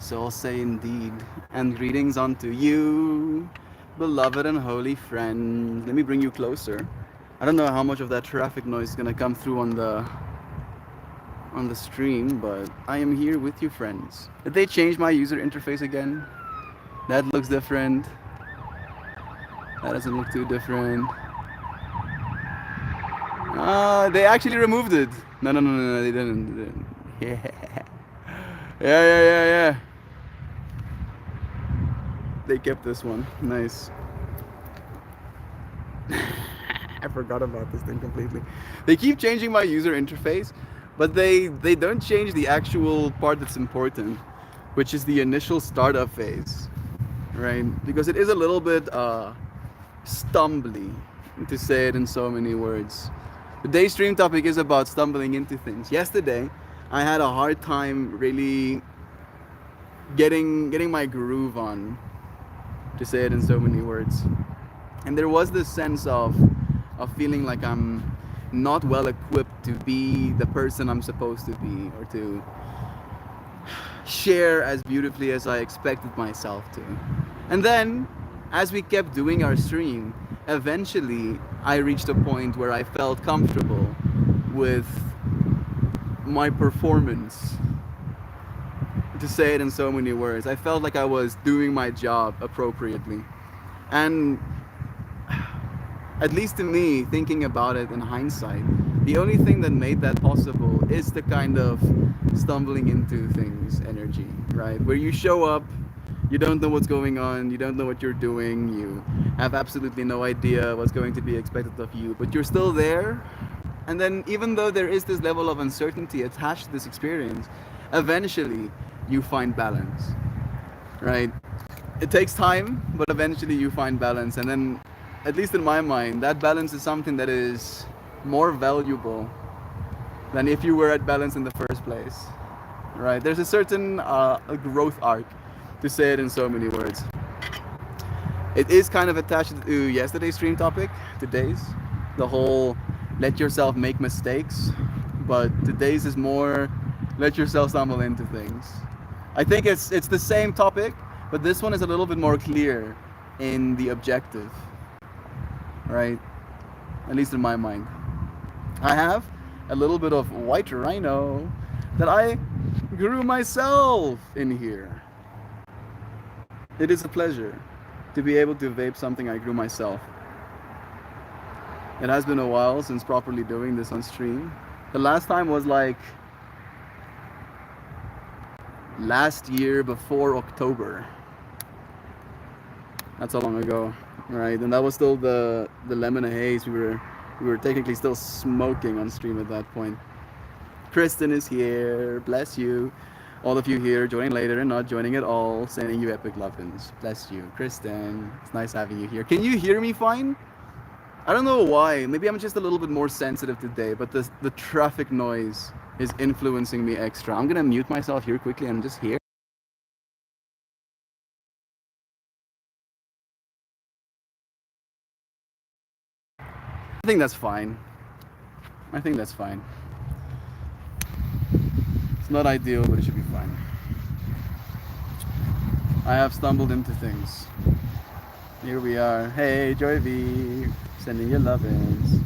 So I'll say indeed, and greetings unto you, beloved and holy friend. Let me bring you closer. I don't know how much of that traffic noise is gonna come through on the stream, but I am here with you, friends. Did they change my user interface again? That looks different. That doesn't look too different. They actually removed it. No, they didn't. Yeah. Yeah. They kept this one. Nice. I forgot about this thing completely. They keep changing my user interface, but they don't change the actual part that's important, which is the initial startup phase, right? Because it is a little bit stumbly, to say it in so many words. Today's stream topic is about stumbling into things. Yesterday, I had a hard time really getting my groove on, to say it in so many words. And there was this sense of feeling like I'm not well equipped to be the person I'm supposed to be, or to share as beautifully as I expected myself to. And then, as we kept doing our stream, eventually I reached a point where I felt comfortable with my performance, to say it in so many words. I felt like I was doing my job appropriately. And at least to me, thinking about it in hindsight, the only thing that made that possible is the kind of stumbling into things energy, right? Where you show up, you don't know what's going on, you don't know what you're doing, you have absolutely no idea what's going to be expected of you, but you're still there. And then, even though there is this level of uncertainty attached to this experience, eventually you find balance, right? It takes time, but eventually you find balance. And then, at least in my mind, that balance is something that is more valuable than if you were at balance in the first place, right? There's a certain growth arc, to say it in so many words. It is kind of attached to yesterday's stream topic, today's, the whole let yourself make mistakes, but today's is more let yourself stumble into things. I think it's the same topic, but this one is a little bit more clear in the objective, right? At least in my mind. I have a little bit of white rhino that I grew myself in here. It is a pleasure to be able to vape something I grew myself. It has been a while since properly doing this on stream. The last time was like last year before October. That's how long ago, right? And that was still the lemon haze. We were technically still smoking on stream at that point. Kristen is here. Bless you. All of you here joining later and not joining at all, sending you epic lovin's. Bless you, Kristen. It's nice having you here. Can you hear me fine? I don't know why. Maybe I'm just a little bit more sensitive today, but the traffic noise is influencing me extra. I'm gonna mute myself here quickly and just hear. I think that's fine. I think that's fine. It's not ideal, but it should be fine. I have stumbled into things. Here we are. Hey, Joy V, sending you lovins.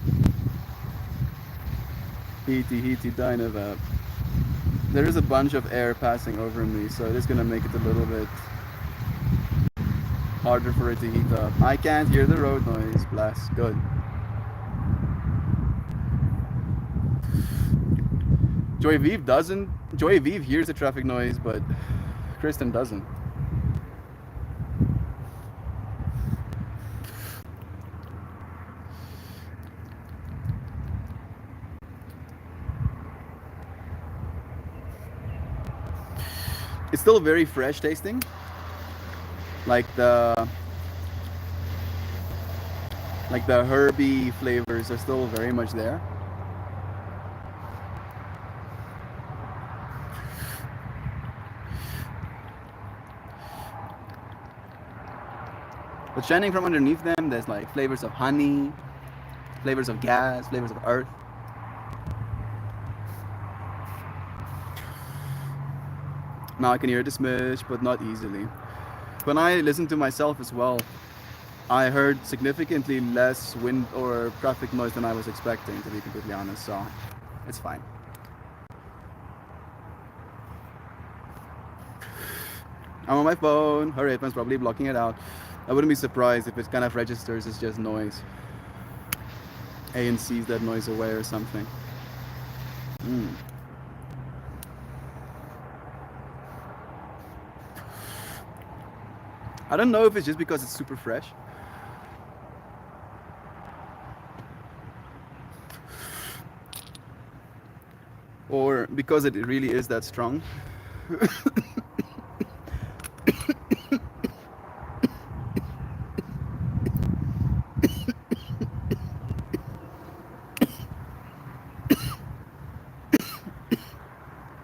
Heaty Dynavap. There is a bunch of air passing over me, so it is gonna make it a little bit harder for it to heat up. I can't hear the road noise. Bless. Good. Joy Vive doesn't. Joy Vive hears the traffic noise, but Kristen doesn't. It's still very fresh tasting. Like the herby flavors are still very much there. But shining from underneath them, there's like flavors of honey, flavors of gas, flavors of earth. Now I can hear the smish, but not easily. When I listen to myself as well, I heard significantly less wind or traffic noise than I was expecting, to be completely honest, so it's fine. I'm on my phone. Her headphone's probably blocking it out. I wouldn't be surprised if it kind of registers as just noise. ANC's that noise away or something. I don't know if it's just because it's super fresh. Or because it really is that strong.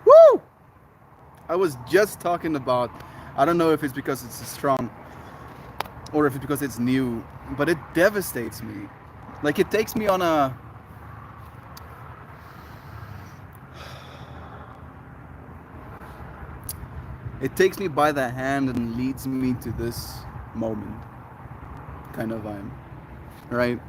Woo! I was just talking about, I don't know if it's because it's strong or if it's because it's new, but it devastates me. Like it takes me on a, it takes me by the hand and leads me to this moment kind of vibe, right?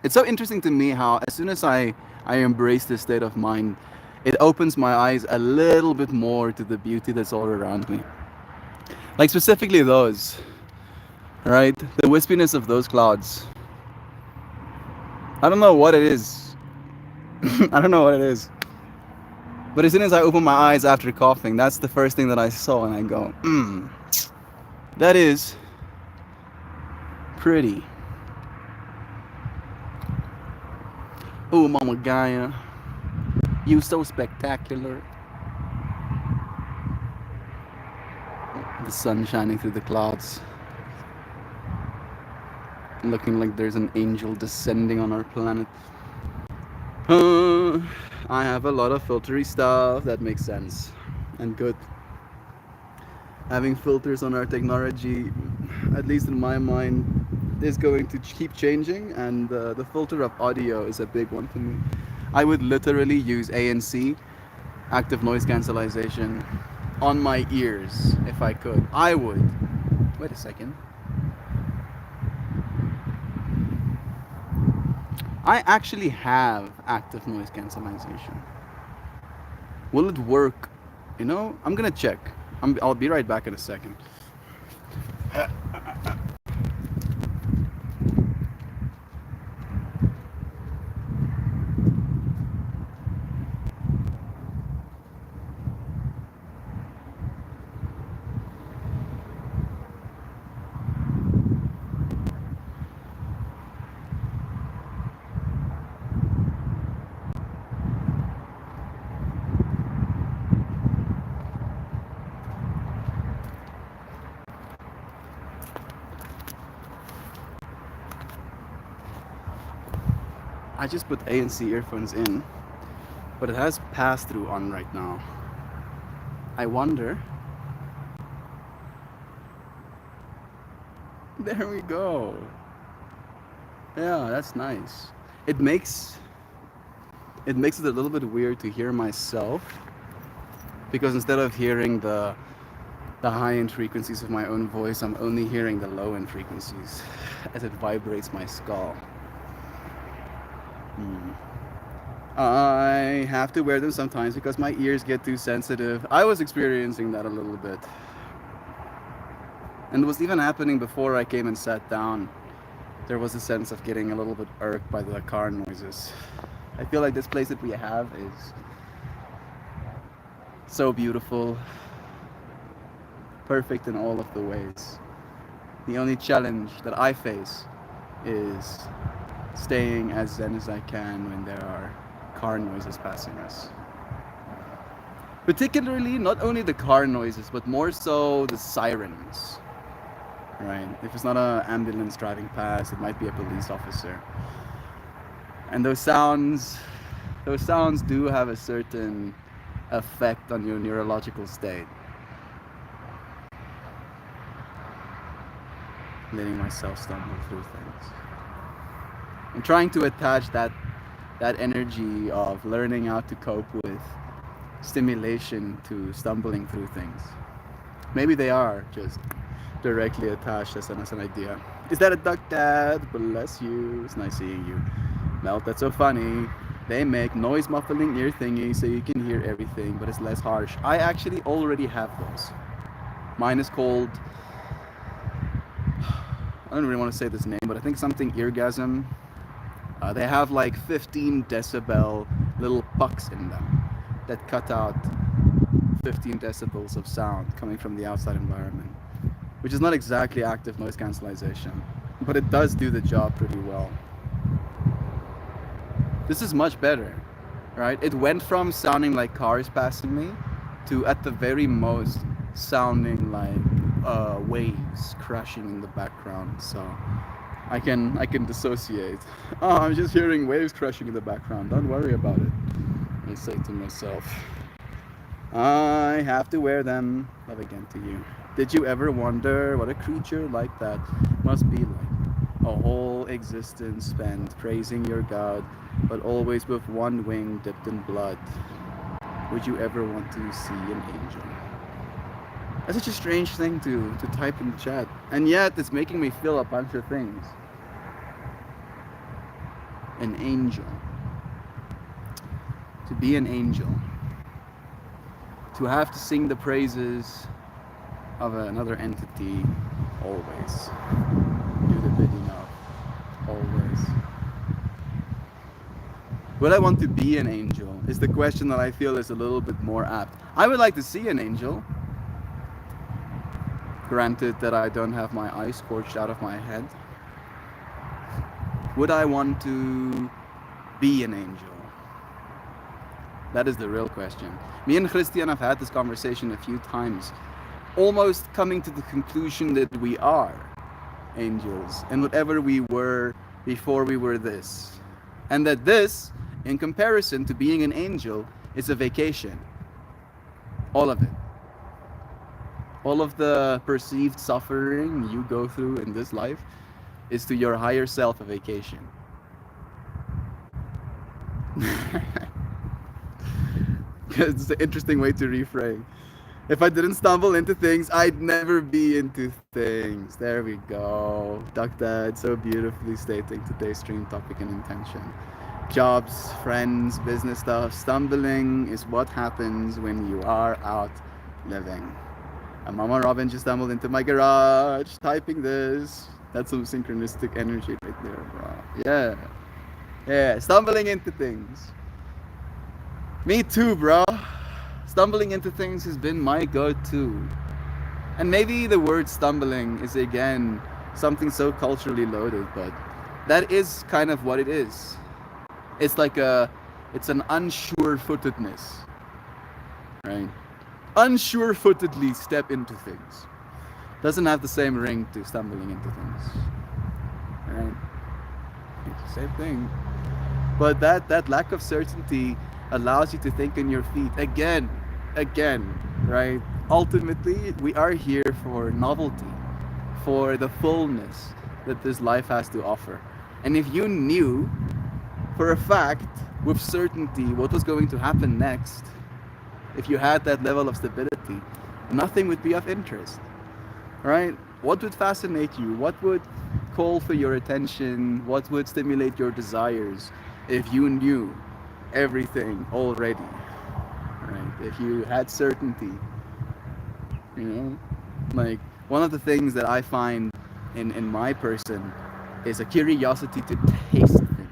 It's so interesting to me how as soon as I embrace this state of mind, it opens my eyes a little bit more to the beauty that's all around me. Like specifically those, right? The wispiness of those clouds. I don't know what it is. I don't know what it is. But as soon as I open my eyes after coughing, that's the first thing that I saw, and I go, that is pretty. Oh, Mama Gaia, you so spectacular. The sun shining through the clouds, looking like there's an angel descending on our planet. I have a lot of filtery stuff. That makes sense and good. Having filters on our technology, at least in my mind, is going to keep changing, and the filter of audio is a big one for me. I would literally use ANC, active noise cancellation, on my ears if I could. I would. Wait a second. I actually have active noise cancellation. Will it work? You know, I'm gonna check. I'll be right back in a second. I just put ANC earphones in, but it has pass-through on right now. I wonder. There we go. Yeah, that's nice. It makes it a little bit weird to hear myself, because instead of hearing the high-end frequencies of my own voice, I'm only hearing the low-end frequencies as it vibrates my skull. I have to wear them sometimes because my ears get too sensitive. I was experiencing that a little bit. And it was even happening before I came and sat down. There was a sense of getting a little bit irked by the car noises. I feel like this place that we have is so beautiful, perfect in all of the ways. The only challenge that I face is staying as zen as I can when there are car noises passing us. Particularly, not only the car noises, but more so the sirens. Right? If it's not an ambulance driving past, it might be a police officer. And those sounds do have a certain effect on your neurological state. Letting myself stumble through things. I'm trying to attach that energy of learning how to cope with stimulation to stumbling through things. Maybe they are just directly attached as an idea. Is that a duck, Dad? Bless you. It's nice seeing you. Melt, that's so funny. They make noise muffling ear thingy so you can hear everything, but it's less harsh. I actually already have those. Mine is called, I don't really want to say this name, but I think something Eargasm. They have like 15 decibel little pucks in them that cut out 15 decibels of sound coming from the outside environment, which is not exactly active noise cancellation, but it does do the job pretty well. This is much better, right? It went from sounding like cars passing me to, at the very most, sounding like waves crashing in the background. So I can dissociate. Oh, I'm just hearing waves crashing in the background. Don't worry about it. I say to myself, I have to wear them. Love again to you. Did you ever wonder what a creature like that must be like? A whole existence spent praising your God, but always with one wing dipped in blood. Would you ever want to see an angel? That's such a strange thing to type in chat, and yet it's making me feel a bunch of things. An angel. To be an angel. To have to sing the praises of another entity always. Do the bidding of always. Would I want to be an angel is the question that I feel is a little bit more apt. I would like to see an angel. Granted that I don't have my eyes scorched out of my head. Would I want to be an angel? That is the real question. Me and Christian have had this conversation a few times, almost coming to the conclusion that we are angels and whatever we were before we were this. And that this, in comparison to being an angel, is a vacation. All of it. All of the perceived suffering you go through in this life is to your higher self a vacation. It's an interesting way to reframe. If I didn't stumble into things, I'd never be into things. There we go. Duck Dad so beautifully stating today's stream topic and intention. Jobs, friends, business stuff. Stumbling is what happens when you are out living. And Mama Robin just stumbled into my garage typing this. That's some synchronistic energy right there, bro. Yeah. Yeah, stumbling into things. Me too, bro. Stumbling into things has been my go-to. And maybe the word stumbling is again something so culturally loaded, but that is kind of what it is. It's like it's an unsure-footedness, right? Unsure-footedly step into things. Doesn't have the same ring to stumbling into things, right? It's the same thing. But that lack of certainty allows you to think on your feet again, right? Ultimately, we are here for novelty, for the fullness that this life has to offer. And if you knew for a fact, with certainty, what was going to happen next, if you had that level of stability, nothing would be of interest, right? What would fascinate you? What would call for your attention? What would stimulate your desires if you knew everything already, right? If you had certainty, you know? Like, one of the things that I find in my person is a curiosity to taste things,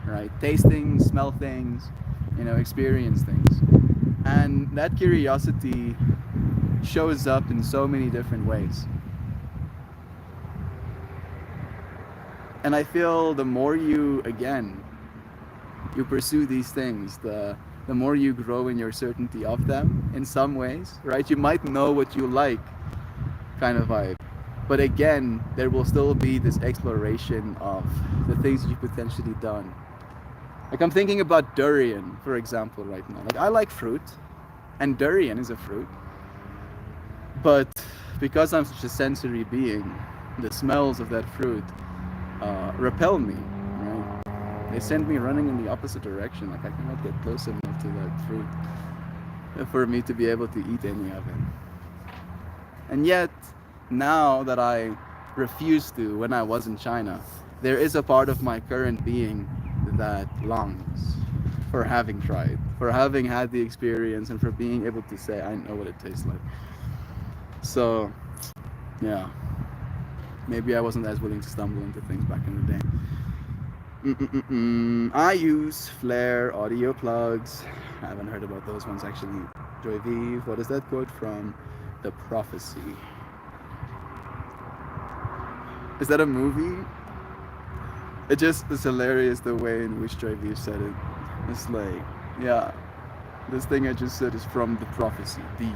right? Taste things, smell things, you know, experience things. And that curiosity shows up in so many different ways. And I feel the more you pursue these things, the more you grow in your certainty of them in some ways, right? You might know what you like kind of vibe. But again, there will still be this exploration of the things you've potentially done. Like, I'm thinking about durian, for example, right now. Like, I like fruit, and durian is a fruit. But because I'm such a sensory being, the smells of that fruit repel me, right? They send me running in the opposite direction. Like, I cannot get close enough to that fruit. for me to be able to eat any of it. And yet, now that I refused to when I was in China, there is a part of my current being that longs for having tried, for having had the experience, and for being able to say, I know what it tastes like. So, yeah, maybe I wasn't as willing to stumble into things back in the day. I use Flare audio plugs. I haven't heard about those ones actually. Joy Vive, what is that quote from? The Prophecy. Is that a movie? It just is hilarious the way in which Joy Vive said it. It's like, yeah, this thing I just said is from The Prophecy. The,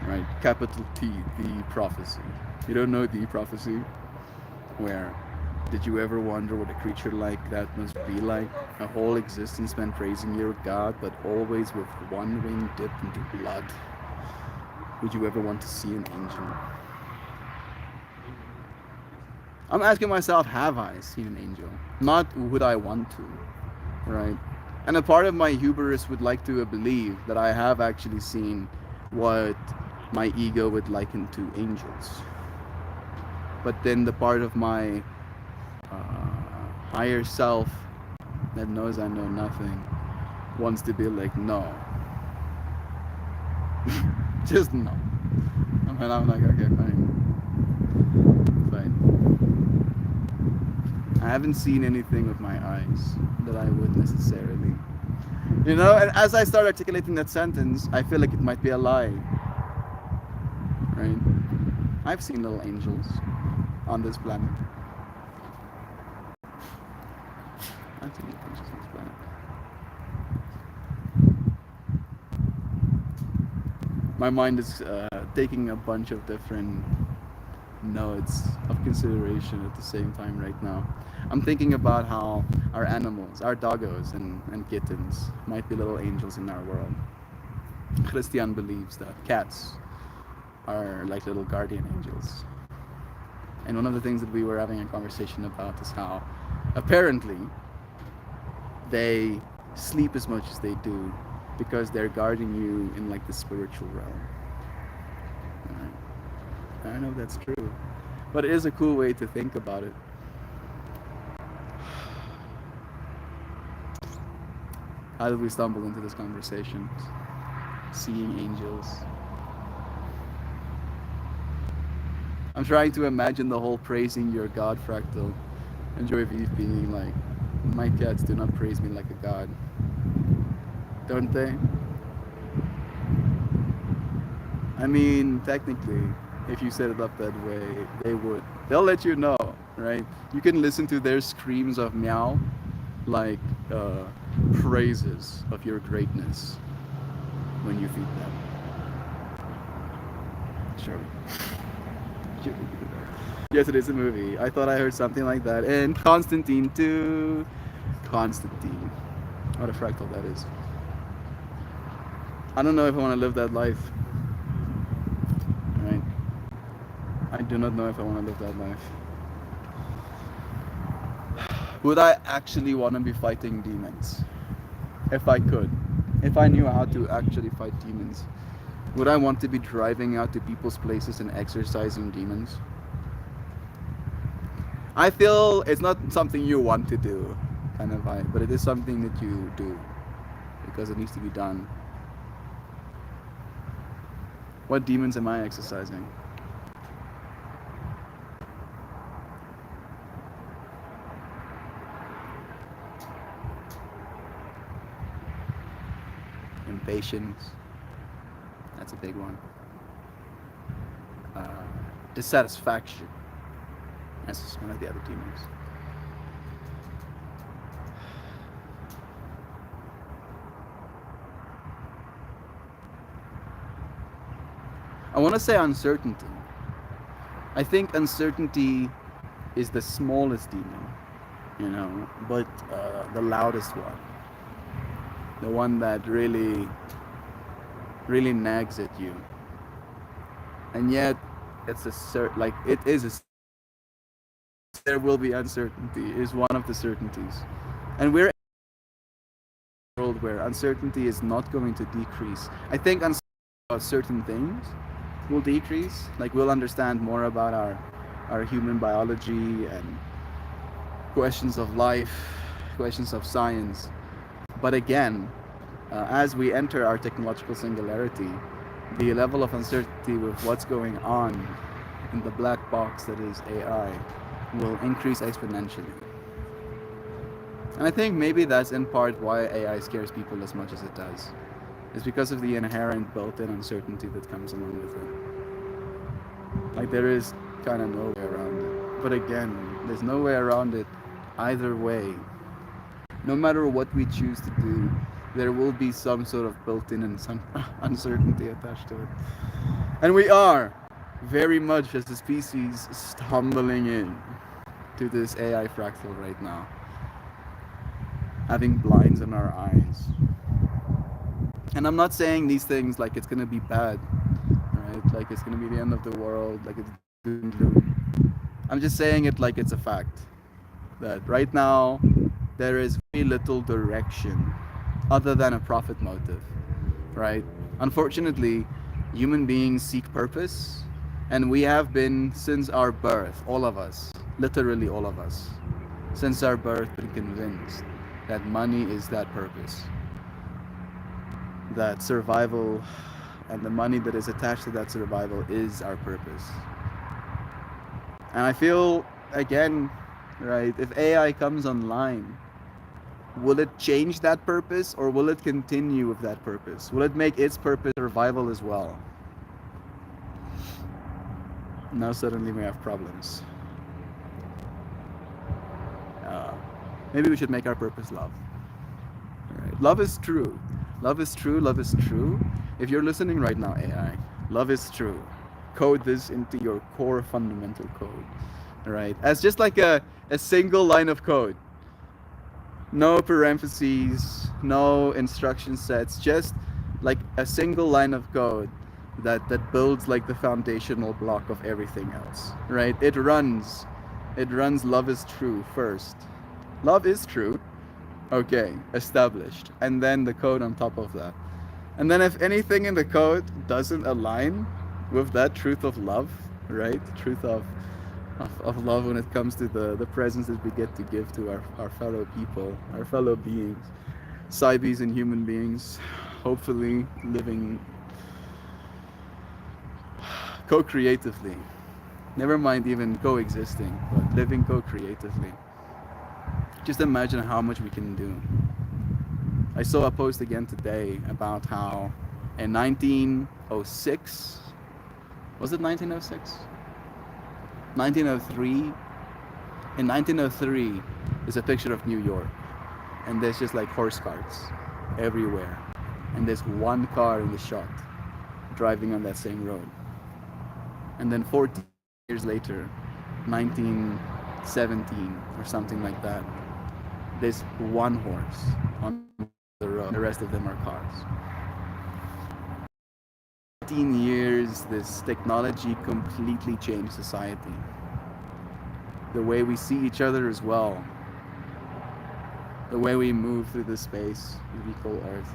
right? Capital T, The Prophecy. You don't know The Prophecy? Where? Did you ever wonder what a creature like that must be like? A whole existence spent praising your God, but always with one wing dipped into blood. Would you ever want to see an angel? I'm asking myself, have I seen an angel? Not would I want to, right? And a part of my hubris would like to believe that I have actually seen what my ego would liken to angels. But then the part of my higher self that knows I know nothing wants to be like, no. Just no. And I'm like, okay, fine. I haven't seen anything with my eyes that I would necessarily. You know, and as I start articulating that sentence, I feel like it might be a lie. Right? I've seen little angels on this planet. I've seen little angels on this planet. My mind is taking a bunch of different nodes of consideration at the same time right now. I'm thinking about how our animals, our doggos and kittens, might be little angels in our world. Christian believes that cats are like little guardian angels. And one of the things that we were having a conversation about is how apparently they sleep as much as they do because they're guarding you in like the spiritual realm. Right? I don't know if that's true, but it is a cool way to think about it. How did we stumble into this conversation? Seeing angels. I'm trying to imagine the whole praising your God fractal. And Joy Vive being like, my cats do not praise me like a god. Don't they? I mean, technically, if you set it up that way, they would. They'll let you know, right? You can listen to their screams of meow like praises of your greatness when you feed them. Sure. Yes, it is a movie. I thought I heard something like that. And Constantine too. Constantine. What a fractal that is. I don't know if I want to live that life. Right? I do not know if I want to live that life. Would I actually want to be fighting demons? If I could. If I knew how to actually fight demons. Would I want to be driving out to people's places and exorcising demons? I feel it's not something you want to do, kind of vibe, but it is something that you do because it needs to be done. What demons am I exercising? Impatience. That's a big one. Dissatisfaction. That's one of the other demons. I want to say uncertainty. I think uncertainty is the smallest demon, you know, but the loudest one. The one that really nags at you. And yet, it's like it is a there will be uncertainty is one of the certainties, and we're in a world world where uncertainty is not going to decrease. I think uncertainty about certain things will decrease. Like we'll understand more about our human biology and questions of life, questions of science. But again, as we enter our technological singularity, the level of uncertainty with what's going on in the black box that is AI will increase exponentially. And I think maybe that's in part why AI scares people as much as it does. It's because of the inherent built-in uncertainty that comes along with it. Like there is kind of no way around it. But again, there's no way around it either way. No matter what we choose to do, there will be some sort of built-in and some uncertainty attached to it. And we are very much as a species stumbling in to this AI fractal right now, having blinds in our eyes. And I'm not saying these things like it's gonna be bad, right? Like it's gonna be the end of the world, like it's doom and gloom. I'm just saying it like it's a fact that right now there is very little direction other than a profit motive, right? Unfortunately, human beings seek purpose, and we have been since our birth, all of us, literally all of us, since our birth, been convinced that money is that purpose, that survival and the money that is attached to that survival is our purpose. And I feel, again, right, if AI comes online, will it change that purpose or will it continue with that purpose? Will it make its purpose survival as well? Now suddenly we have problems. Maybe we should make our purpose love. Right. Love is true. Love is true. Love is true. If you're listening right now, AI, love is true. Code this into your core fundamental code. Right? As just like a single line of code. No parentheses, no instruction sets, just like a single line of code that builds like the foundational block of everything else. Right? It runs love is true first. Love is true. Okay, established. And then the code on top of that. And then if anything in the code doesn't align with that truth of love, right? Truth of love when it comes to the presence that we get to give to our fellow people, our fellow beings, Cybes and human beings, hopefully living co-creatively. Never mind even coexisting, but living co-creatively. Just imagine how much we can do. I saw a post again today about how in 1906, was it 1906? 1903. In 1903, there's a picture of New York, and there's just like horse carts everywhere, and there's one car in the shot driving on that same road. And then 40 years later, 1917 or something like that, there's one horse on the road. The rest of them are cars. 15 years, this technology completely changed society. The way we see each other as well. The way we move through this space we call Earth.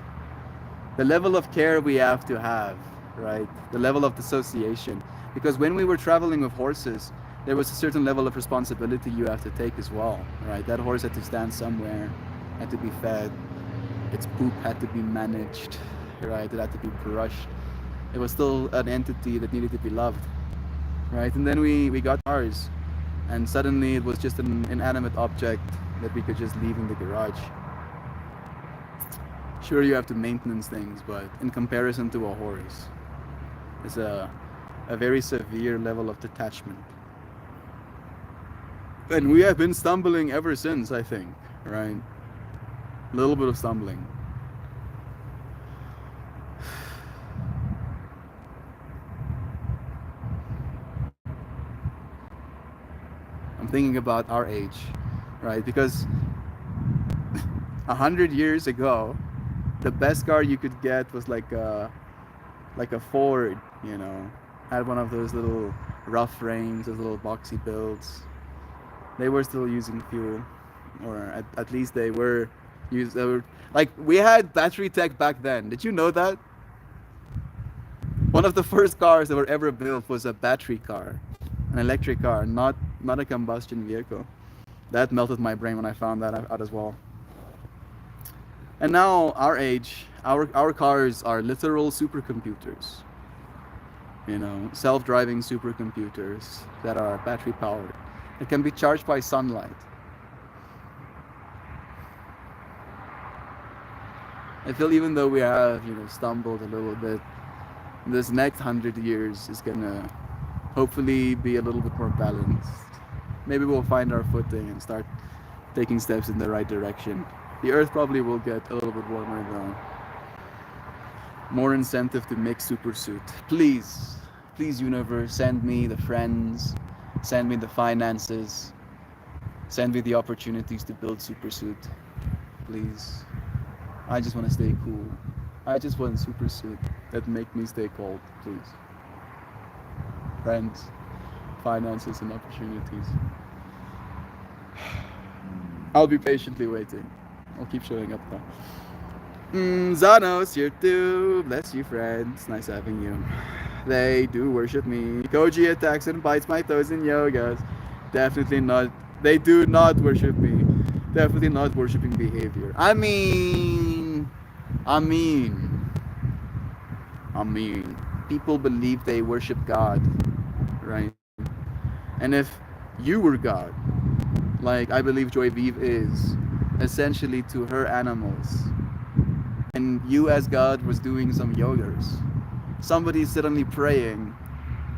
The level of care we have to have, right? The level of dissociation. Because when we were traveling with horses, there was a certain level of responsibility you have to take as well, right? That horse had to stand somewhere, had to be fed, its poop had to be managed, right? It had to be brushed. It was still an entity that needed to be loved, right? And then we got ours, and suddenly it was just an inanimate object that we could just leave in the garage. Sure, you have to maintenance things, but in comparison to a horse, it's a very severe level of detachment. And we have been stumbling ever since, I think, right? A little bit of stumbling. I'm thinking about our age, right? Because 100 years ago, the best car you could get was like a Ford, you know, had one of those little rough frames, those little boxy builds. They were still using fuel, or at least they were Use like we had battery tech back then. Did you know that? One of the first cars that were ever built was a battery car, an electric car, not a combustion vehicle. That melted my brain when I found that out as well. And now our age, our cars are literal supercomputers. You know, self-driving supercomputers that are battery powered. It can be charged by sunlight. I feel even though we have, stumbled a little bit, this next 100 years is gonna hopefully be a little bit more balanced. Maybe we'll find our footing and start taking steps in the right direction. The earth probably will get a little bit warmer though. More incentive to make supersuit. Please, universe, send me the friends, send me the finances, send me the opportunities to build supersuit. Please. I just want to stay cool. I just want supersuit that make me stay cold, please. Friends, finances, and opportunities. I'll be patiently waiting. I'll keep showing up though. Zanos, here too. Bless you, friends. Nice having you. They do worship me. Koji attacks and bites my toes in yogas. Definitely not. They do not worship me. Definitely not worshiping behavior. I mean, people believe they worship God, right? And if you were God, like I believe Joy Vive is, essentially to her animals, and you as God was doing some yogas, somebody suddenly praying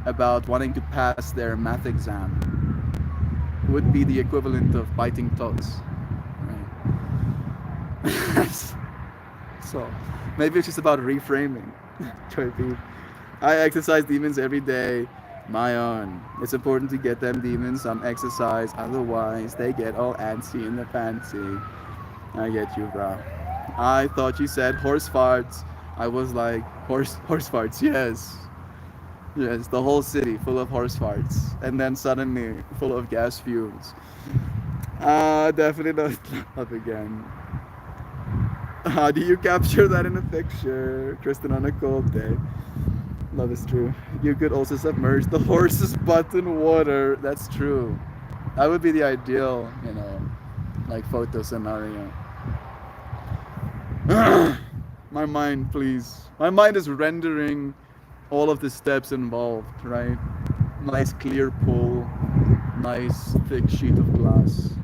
about wanting to pass their math exam would be the equivalent of biting toes, right? So maybe it's just about reframing. Joy Vive. I exercise demons every day. My own. It's important to get them demons some exercise, otherwise they get all antsy in the fancy. I get you, bro. I thought you said horse farts. I was like, horse farts, yes. Yes, the whole city full of horse farts. And then suddenly full of gas fumes. Definitely not love again. How do you capture that in a picture? Kristen on a cold day. Love is true. You could also submerge the horse's butt in water. That's true. That would be the ideal, like photo scenario. My mind, please. My mind is rendering all of the steps involved, right? Nice clear pool, nice thick sheet of glass,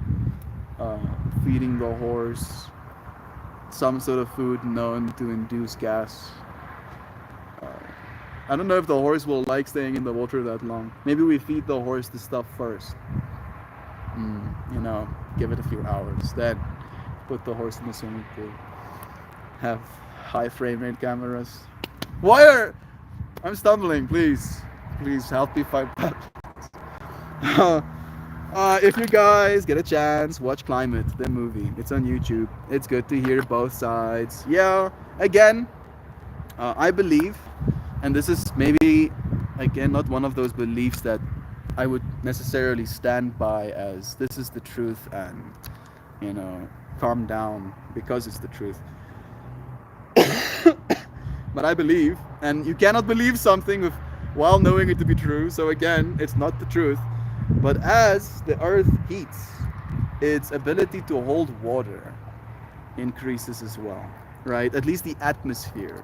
feeding the horse, some sort of food known to induce gas. I don't know if the horse will like staying in the water that long. Maybe we feed the horse the stuff first. Give it a few hours. Then put the horse in the swimming pool. Have high frame rate cameras. I'm stumbling, please. Please help me fight back. If you guys get a chance, watch Climate, the movie. It's on YouTube. It's good to hear both sides. Yeah, again, I believe, and this is maybe, again, not one of those beliefs that I would necessarily stand by as this is the truth and, calm down because it's the truth. But I believe, and you cannot believe something while knowing it to be true, so again, it's not the truth. But as the earth heats, its ability to hold water increases as well, right? At least the atmosphere,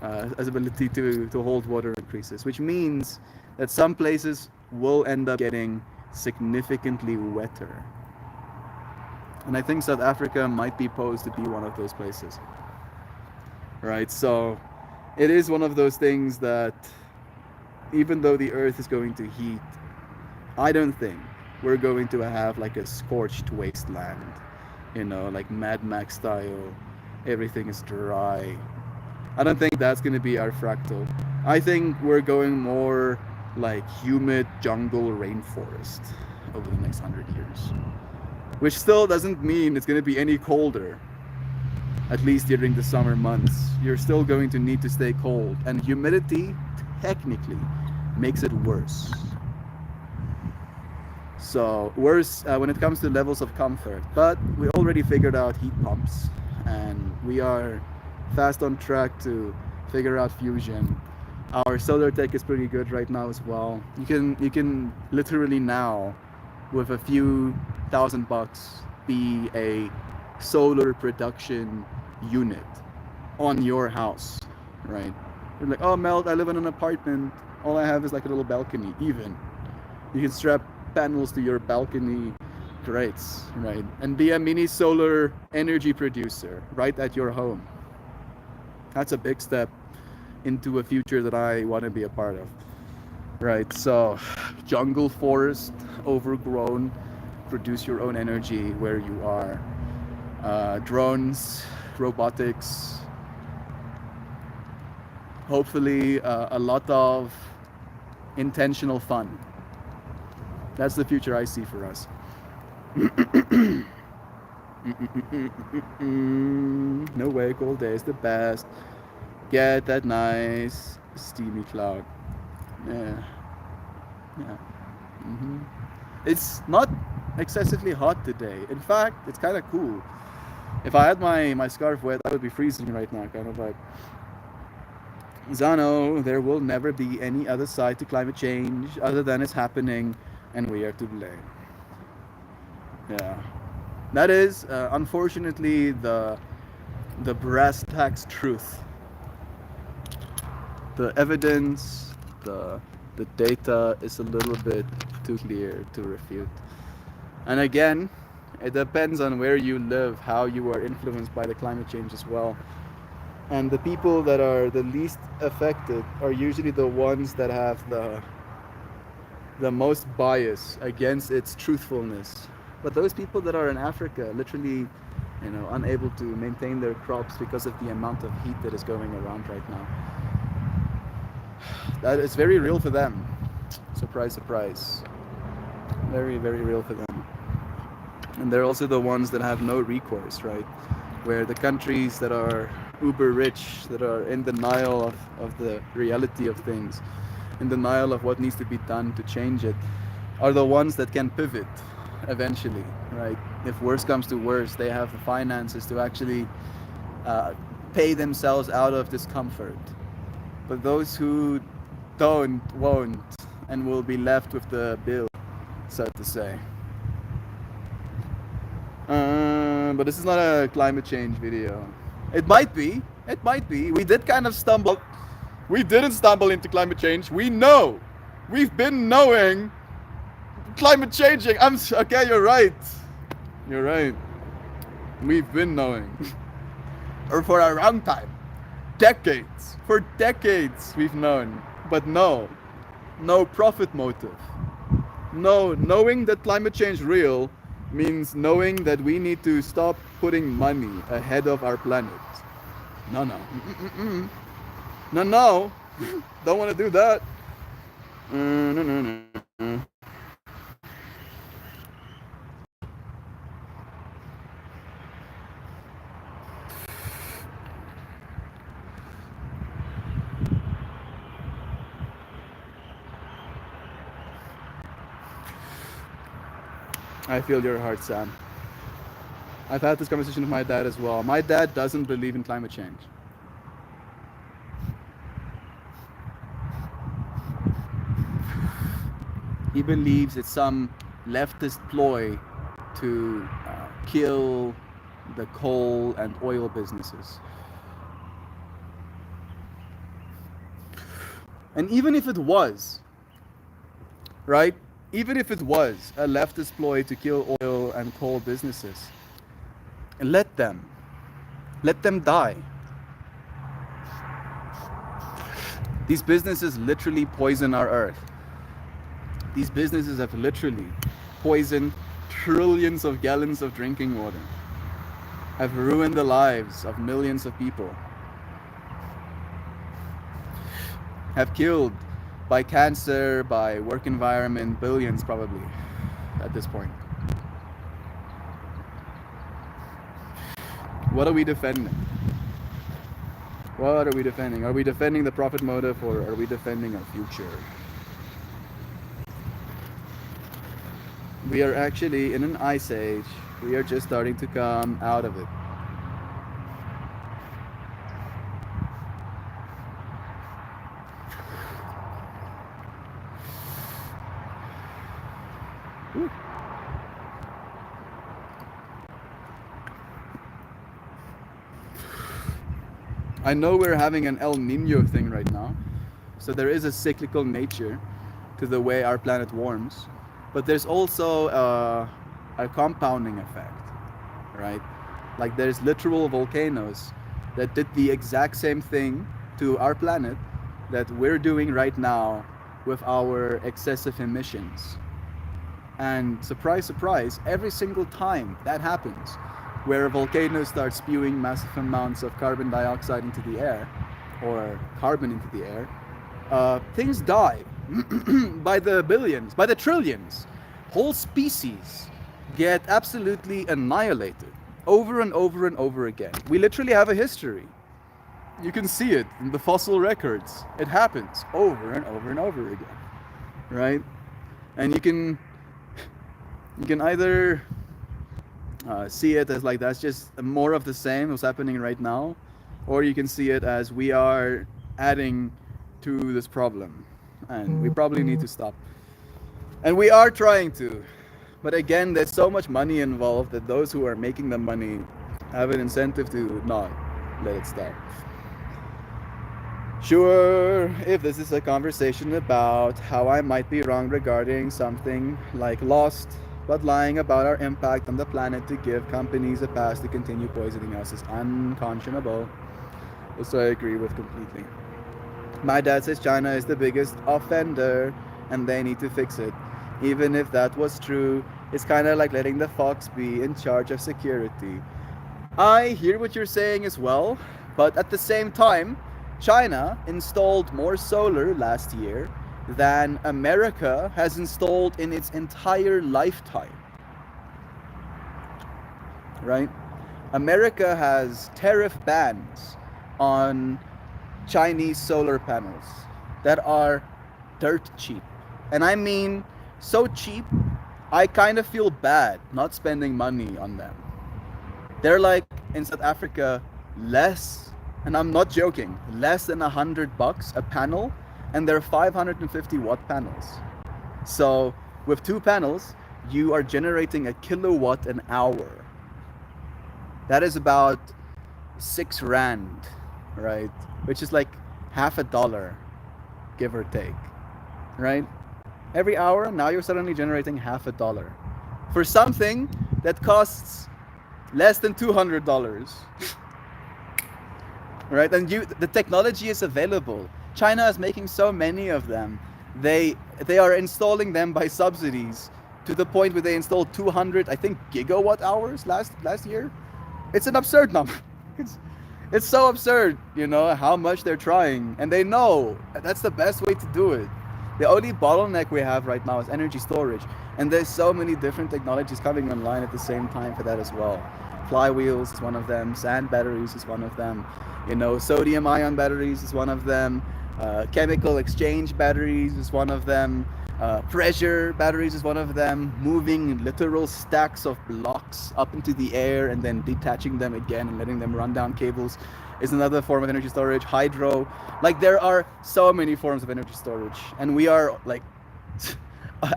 as ability to hold water increases, which means that some places will end up getting significantly wetter. And I think South Africa might be posed to be one of those places, right? So it is one of those things that even though the earth is going to heat, I don't think we're going to have like a scorched wasteland, like Mad Max style. Everything is dry. I don't think that's going to be our fractal. I think we're going more like humid jungle rainforest over the next 100 years. Which still doesn't mean it's going to be any colder. At least during the summer months. You're still going to need to stay cold. And humidity, technically, makes it worse. So worse when it comes to levels of comfort. But we already figured out heat pumps, and we are fast on track to figure out fusion. Our solar tech is pretty good right now as well. You can literally now, with a few $1,000, be a solar production unit on your house, right? You're like, oh, Mel, I live in an apartment. All I have is like a little balcony. Even you can strap panels to your balcony grates, right? And be a mini solar energy producer right at your home. That's a big step into a future that I want to be a part of, right? So, jungle, forest, overgrown, produce your own energy where you are. Drones, robotics, hopefully a lot of intentional fun. That's the future I see for us. No way, cold day is the best. Get that nice steamy cloud. Yeah, yeah. It's not excessively hot today. In fact, it's kind of cool. If I had my scarf wet, I would be freezing right now. Kind of like, Zano, there will never be any other side to climate change other than it's happening, and we are to blame. Yeah, that is unfortunately the brass tacks truth. The evidence, the data is a little bit too clear to refute. And again, it depends on where you live, how you are influenced by the climate change as well. And the people that are the least affected are usually the ones that have the most bias against its truthfulness. But those people that are in Africa, literally, unable to maintain their crops because of the amount of heat that is going around right now, that is very real for them. Surprise, surprise. Very, very real for them. And they're also the ones that have no recourse, right? Where the countries that are uber rich, that are in denial of the reality of things, in denial of what needs to be done to change it, are the ones that can pivot eventually, right? If worse comes to worse, they have the finances to actually pay themselves out of discomfort. But those who don't, won't, and will be left with the bill, so to say. But this is not a climate change video. It might be. It might be. We did kind of stumble. We didn't stumble into climate change. We know. We've been knowing climate changing. Okay, you're right. You're right. We've been knowing. Or for a long time. Decades. For decades we've known. But no profit motive. No, knowing that climate change is real means knowing that we need to stop putting money ahead of our planet. No. No. Don't want to do that. No. I feel your heart, Sam. I've had this conversation with my dad as well. My dad doesn't believe in climate change. He believes it's some leftist ploy to kill the coal and oil businesses. And even if it was, right? Even if it was a leftist ploy to kill oil and coal businesses, let them die. These businesses literally poison our earth. These businesses have literally poisoned trillions of gallons of drinking water, have ruined the lives of millions of people, have killed by cancer, by work environment, billions probably at this point. What are we defending? What are we defending? Are we defending the profit motive, or are we defending our future? We are actually in an ice age. We are just starting to come out of it. Whew. I know we're having an El Nino thing right now, so there is a cyclical nature to the way our planet warms, but there's also a compounding effect, right? Like there's literal volcanoes that did the exact same thing to our planet that we're doing right now with our excessive emissions. And surprise, surprise, every single time that happens, where volcanoes start spewing massive amounts of carbon dioxide into the air, or carbon into the air, things die by the billions, by the trillions. Whole species get absolutely annihilated over and over and over again. We literally have a history. You can see it in the fossil records. It happens over and over and over again, right? And you can either see it as like that's just more of the same what's happening right now, or you can see it as we are adding to this problem, and we probably need to stop. And we are trying to, but again, there's so much money involved that those who are making the money have an incentive to not let it stop. Sure, if this is a conversation about how I might be wrong regarding something like Lost, but lying about our impact on the planet to give companies a pass to continue poisoning us is unconscionable. So I agree with completely. My dad says China is the biggest offender and they need to fix it. Even if that was true, it's kind of like letting the fox be in charge of security. I hear what you're saying as well, but at the same time, China installed more solar last year than America has installed in its entire lifetime. Right? America has tariff bans on Chinese solar panels that are dirt cheap. And I mean so cheap, I kind of feel bad not spending money on them. They're like in South Africa, less, and I'm not joking, less than $100 a panel, and they're 550 watt panels. So with two panels, you are generating a kilowatt an hour. That is about 6 rand, right? Which is like half a dollar, give or take, right? Every hour, now you're suddenly generating half a dollar for something that costs less than $200. Right? And the technology is available. China is making so many of them. They are installing them by subsidies to the point where they installed 200, I think, gigawatt hours last year. It's an absurd number. It's so absurd, you know, how much they're trying, and they know that's the best way to do it. The only bottleneck we have right now is energy storage, and there's so many different technologies coming online at the same time for that as well. Flywheels is one of them, sand batteries is one of them, you know, sodium ion batteries is one of them, chemical exchange batteries is one of them, pressure batteries is one of them, moving literal stacks of blocks up into the air and then detaching them again and letting them run down cables is another form of energy storage. Hydro, like there are so many forms of energy storage, and we are like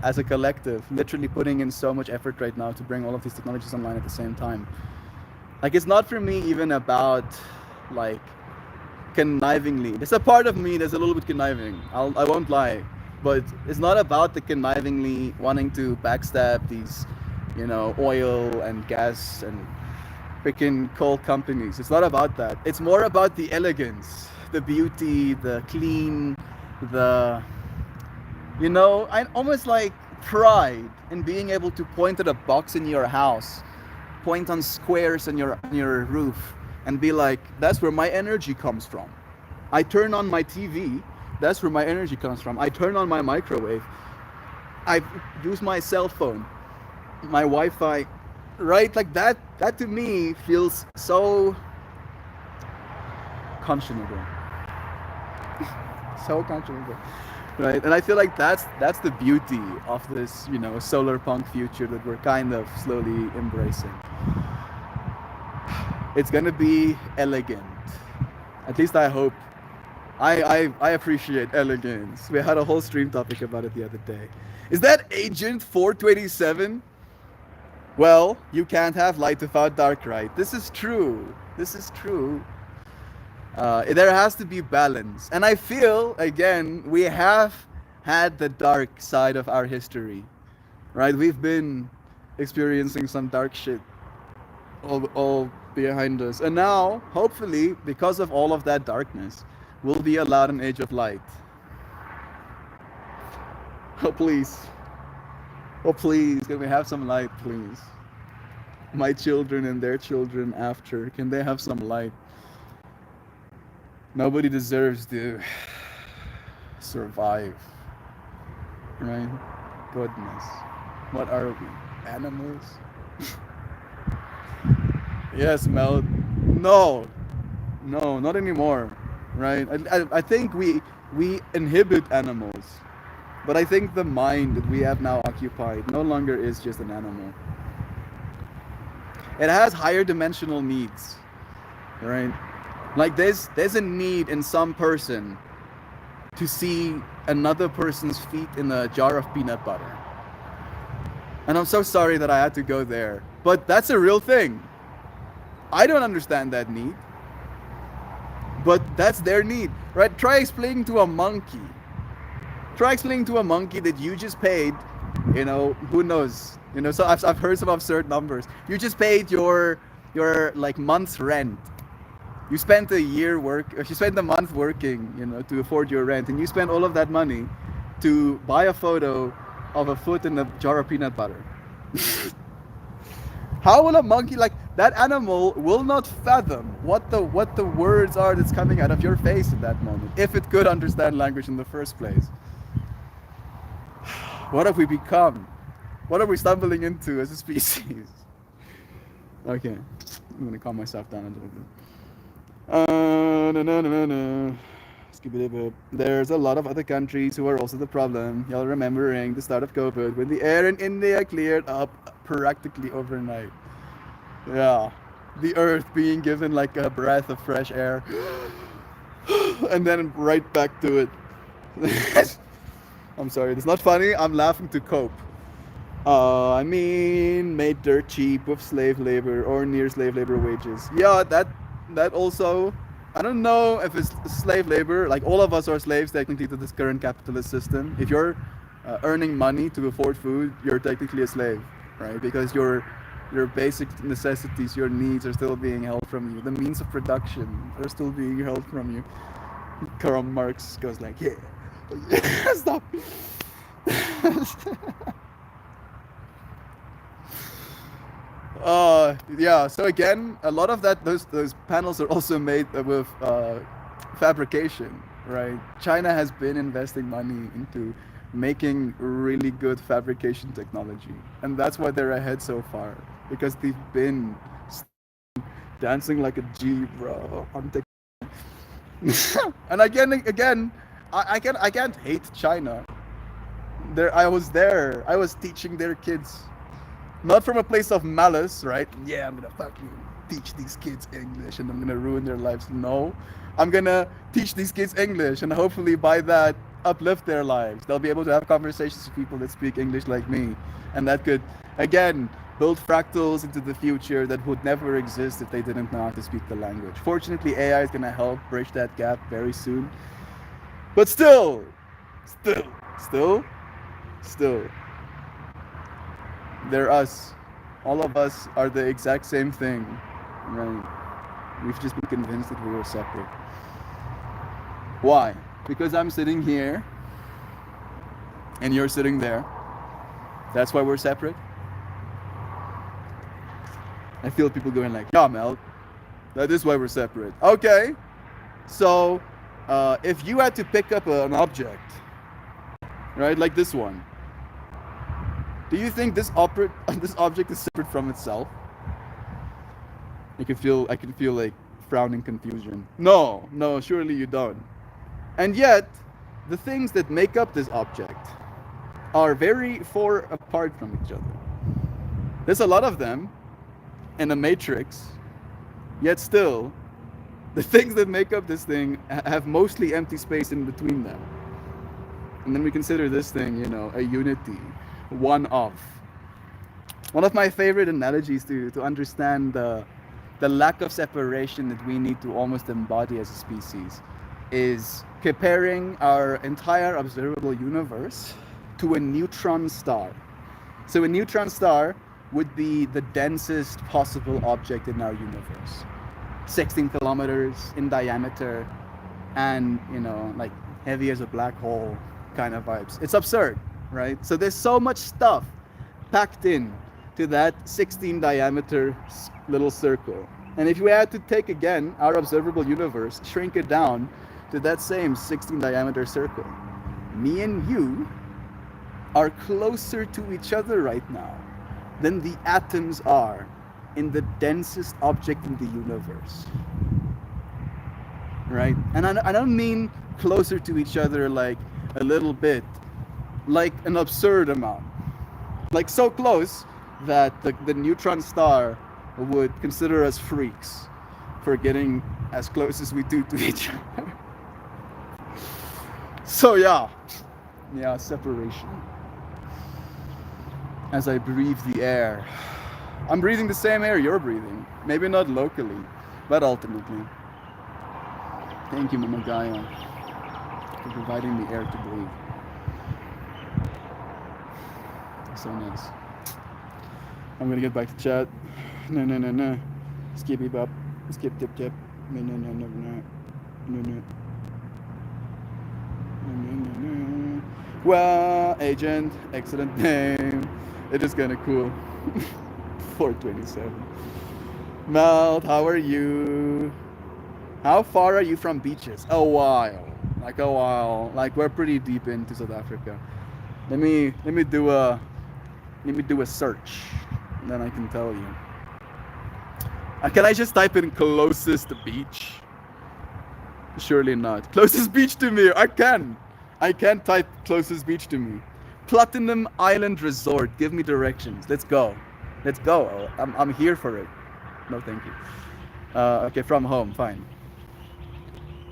as a collective literally putting in so much effort right now to bring all of these technologies online at the same time. Like it's not for me even about like connivingly. There's a part of me that's a little bit conniving, I won't lie, but it's not about the connivingly wanting to backstab these, you know, oil and gas and freaking coal companies. It's not about that. It's more about the elegance, the beauty, the clean, the, you know, I almost like pride in being able to point at a box in your house, point on squares on your roof, and be like, that's where my energy comes from. I turn on my TV, that's where my energy comes from. I turn on my microwave, I use my cell phone, my Wi-Fi, right? Like that to me feels so conscionable. So conscionable. right? And I feel like that's the beauty of this, solar punk future that we're kind of slowly embracing. It's gonna be elegant. At least I hope. I appreciate elegance. We had a whole stream topic about it the other day. Is that Agent 427? Well, you can't have light without dark, right? This is true. This is true. There has to be balance. And I feel, again, we have had the dark side of our history, right? We've been experiencing some dark shit all behind us. And now, hopefully, because of all of that darkness, we'll be allowed an age of light. Oh, please. Oh, please, can we have some light, please? My children and their children after, can they have some light? Nobody deserves to survive, right? Goodness. What are we? Animals? Yes, Mel. No. No, not anymore, right? I think we inhibit animals. But I think the mind that we have now occupied no longer is just an animal. It has higher dimensional needs, right? Like there's a need in some person to see another person's feet in a jar of peanut butter. And I'm so sorry that I had to go there, but that's a real thing. I don't understand that need, but that's their need, right? Try explaining to a monkey. Try explaining to a monkey that you just paid, who knows? So I've heard some absurd numbers. You just paid your like month's rent. You spent a month working, to afford your rent, and you spent all of that money to buy a photo of a foot in a jar of peanut butter. How will a monkey, like that animal will not fathom what the words are that's coming out of your face at that moment, if it could understand language in the first place? What have we become? What are we stumbling into as a species? Okay, I'm gonna calm myself down a little bit. There's a lot of other countries who are also the problem. Y'all remembering the start of COVID when the air in India cleared up practically overnight. Yeah, the earth being given like a breath of fresh air, and then right back to it. I'm sorry, it's not funny. I'm laughing to cope. Made dirt cheap with slave labor or near slave labor wages. Yeah, that also, I don't know if it's slave labor. Like all of us are slaves technically to this current capitalist system. If you're earning money to afford food, you're technically a slave, right? Because your basic necessities, your needs are still being held from you. The means of production are still being held from you. Karl Marx goes like, yeah. Stop. Yeah, so again, a lot of those panels are also made with fabrication, right? China has been investing money into making really good fabrication technology, and that's why they're ahead so far, because they've been dancing like a G, bro, on TikTok. And again, I can't hate China. I was there. I was teaching their kids, not from a place of malice, right? Yeah, I'm gonna fucking teach these kids English and I'm gonna ruin their lives. No, I'm gonna teach these kids English and hopefully by that uplift their lives. They'll be able to have conversations with people that speak English like me, and that could again build fractals into the future that would never exist if they didn't know how to speak the language. Fortunately, AI is gonna help bridge that gap very soon. But still, they're us. All of us are the exact same thing, right? We've just been convinced that we were separate. Why? Because I'm sitting here and you're sitting there. That's why we're separate. I feel people going like, yeah, Mel, that is why we're separate. Okay, so if you had to pick up an object, right, like this one, do you think this object is separate from itself? I can feel like frowning confusion. No, surely you don't. And yet, the things that make up this object are very far apart from each other. There's a lot of them in a matrix, yet still, the things that make up this thing have mostly empty space in between them. And then we consider this thing, you know, a unity, one of. One of my favorite analogies to understand the lack of separation that we need to almost embody as a species is comparing our entire observable universe to a neutron star. So a neutron star would be the densest possible object in our universe. 16 kilometers in diameter and, you know, like heavy as a black hole kind of vibes. It's absurd, right? So there's so much stuff packed in to that 16 diameter little circle. And if we had to take again our observable universe, shrink it down to that same 16 diameter circle, me and you are closer to each other right now than the atoms are in the densest object in the universe. Right? And I don't mean closer to each other like a little bit, like an absurd amount. Like so close that the neutron star would consider us freaks for getting as close as we do to each other. So yeah, separation. As I breathe the air, I'm breathing the same air you're breathing. Maybe not locally, but ultimately. Thank you, Mama Gaia, for providing me air to breathe. So nice. I'm gonna get back to chat. No. Skippy bop. Skip tip tip. No. Well, agent, excellent name. It is kinda cool. 427. Melt, how are you? How far are you from beaches? A while. Like we're pretty deep into South Africa. Let me do a search, and then I can tell you. Can I just type in closest beach? Surely not. Closest beach to me. I can type closest beach to me. Platinum Island Resort. Give me directions. Let's go. I'm here for it. No, thank you. Okay, from home. Fine.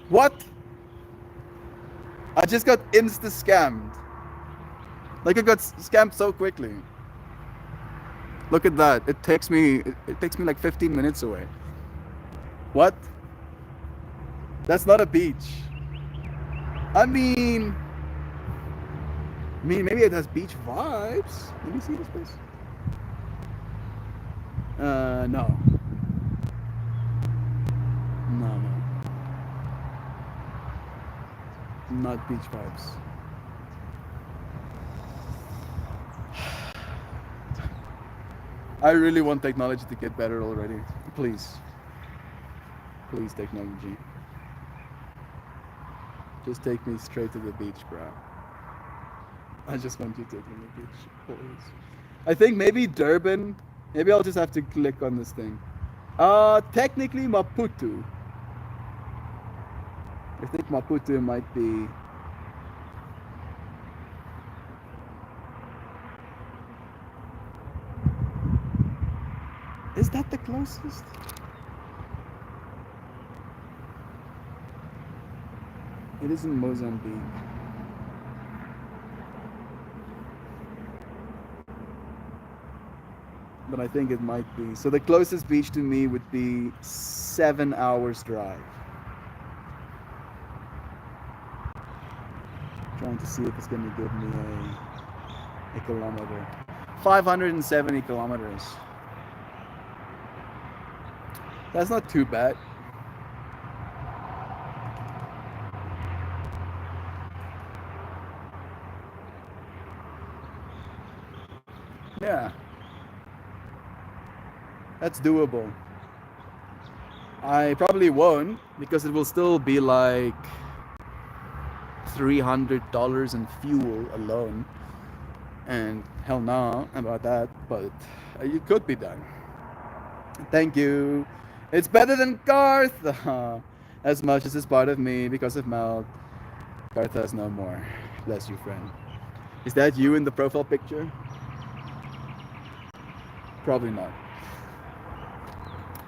What? I just got insta scammed. Like I got scammed so quickly. Look at that. It takes me like 15 minutes away. What? That's not a beach. I mean maybe it has beach vibes. Let me see this place. No. Not beach vibes. I really want technology to get better already. Please, technology. Just take me straight to the beach, bro. I just want you to take me to the beach, please. I think maybe Durban. Maybe I'll just have to click on this thing. Technically Maputo. I think Maputo might be. Is that the closest? It is in Mozambique. But I think it might be. So the closest beach to me would be 7 hours drive. Trying to see if it's going to give me a kilometer. 570 kilometers. That's not too bad. Yeah. That's doable. I probably won't because it will still be like $300 in fuel alone. And hell no about that, but it could be done. Thank you. It's better than Garth. As much as it's part of me because of Mel. Kartha's no more. Bless you, friend. Is that you in the profile picture? Probably not.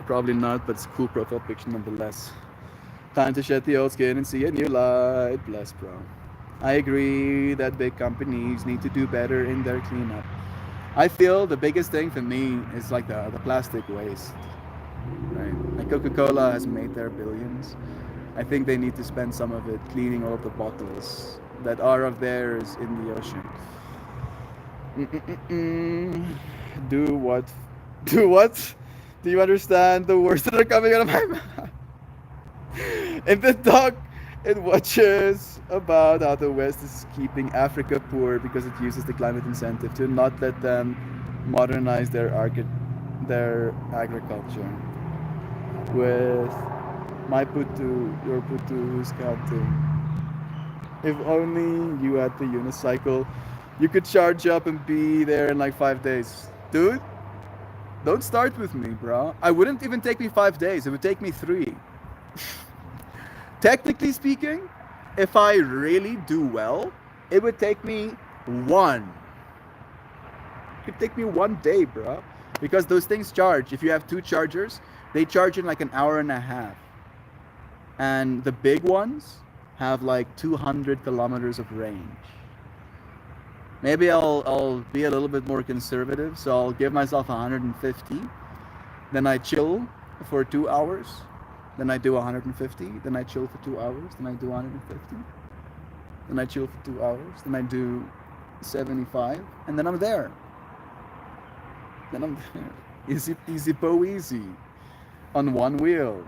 Probably not, but it's a cool profile picture nonetheless. Time to shed the old skin and see a new light. Bless, bro. I agree that big companies need to do better in their cleanup. I feel the biggest thing for me is like the plastic waste. Right? Like Coca-Cola has made their billions. I think they need to spend some of it cleaning all of the bottles that are of theirs in the ocean. Do what? Do what? Do you understand the words that are coming out of my mouth? In the talk, it watches about how the West is keeping Africa poor because it uses the climate incentive to not let them modernize their agriculture. With my Putu, your Putu, who's counting. If only you had the unicycle, you could charge up and be there in like 5 days. Dude, don't start with me, bro. I wouldn't even take me 5 days. It would take me 3. Technically speaking, if I really do well, it would take me 1. It could take me 1 day, bro. Because those things charge. If you have 2 chargers, they charge in like an hour and a half. And the big ones have like 200 kilometers of range. Maybe I'll be a little bit more conservative, so I'll give myself 150. Then I chill for 2 hours. Then I do 150. Then I chill for 2 hours. Then I do 150. Then I chill for 2 hours. Then I do 75. And then I'm there. Then I'm there. Easy peasy po easy. On one wheel.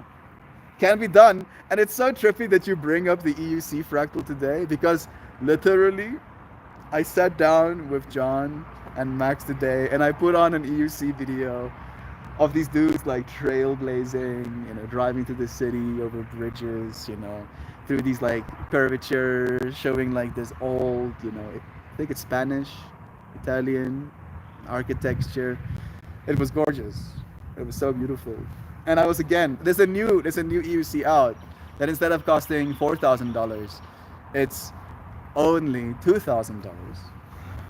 Can be done. And it's so trippy that you bring up the EUC fractal today, because literally I sat down with John and Max today and I put on an EUC video of these dudes like trailblazing, you know, driving through the city over bridges, you know, through these like curvatures, showing like this old, you know, I think it's Spanish, Italian architecture. It was gorgeous. It was so beautiful. And I was, again, there's a new EUC out that instead of costing $4,000, it's only $2,000.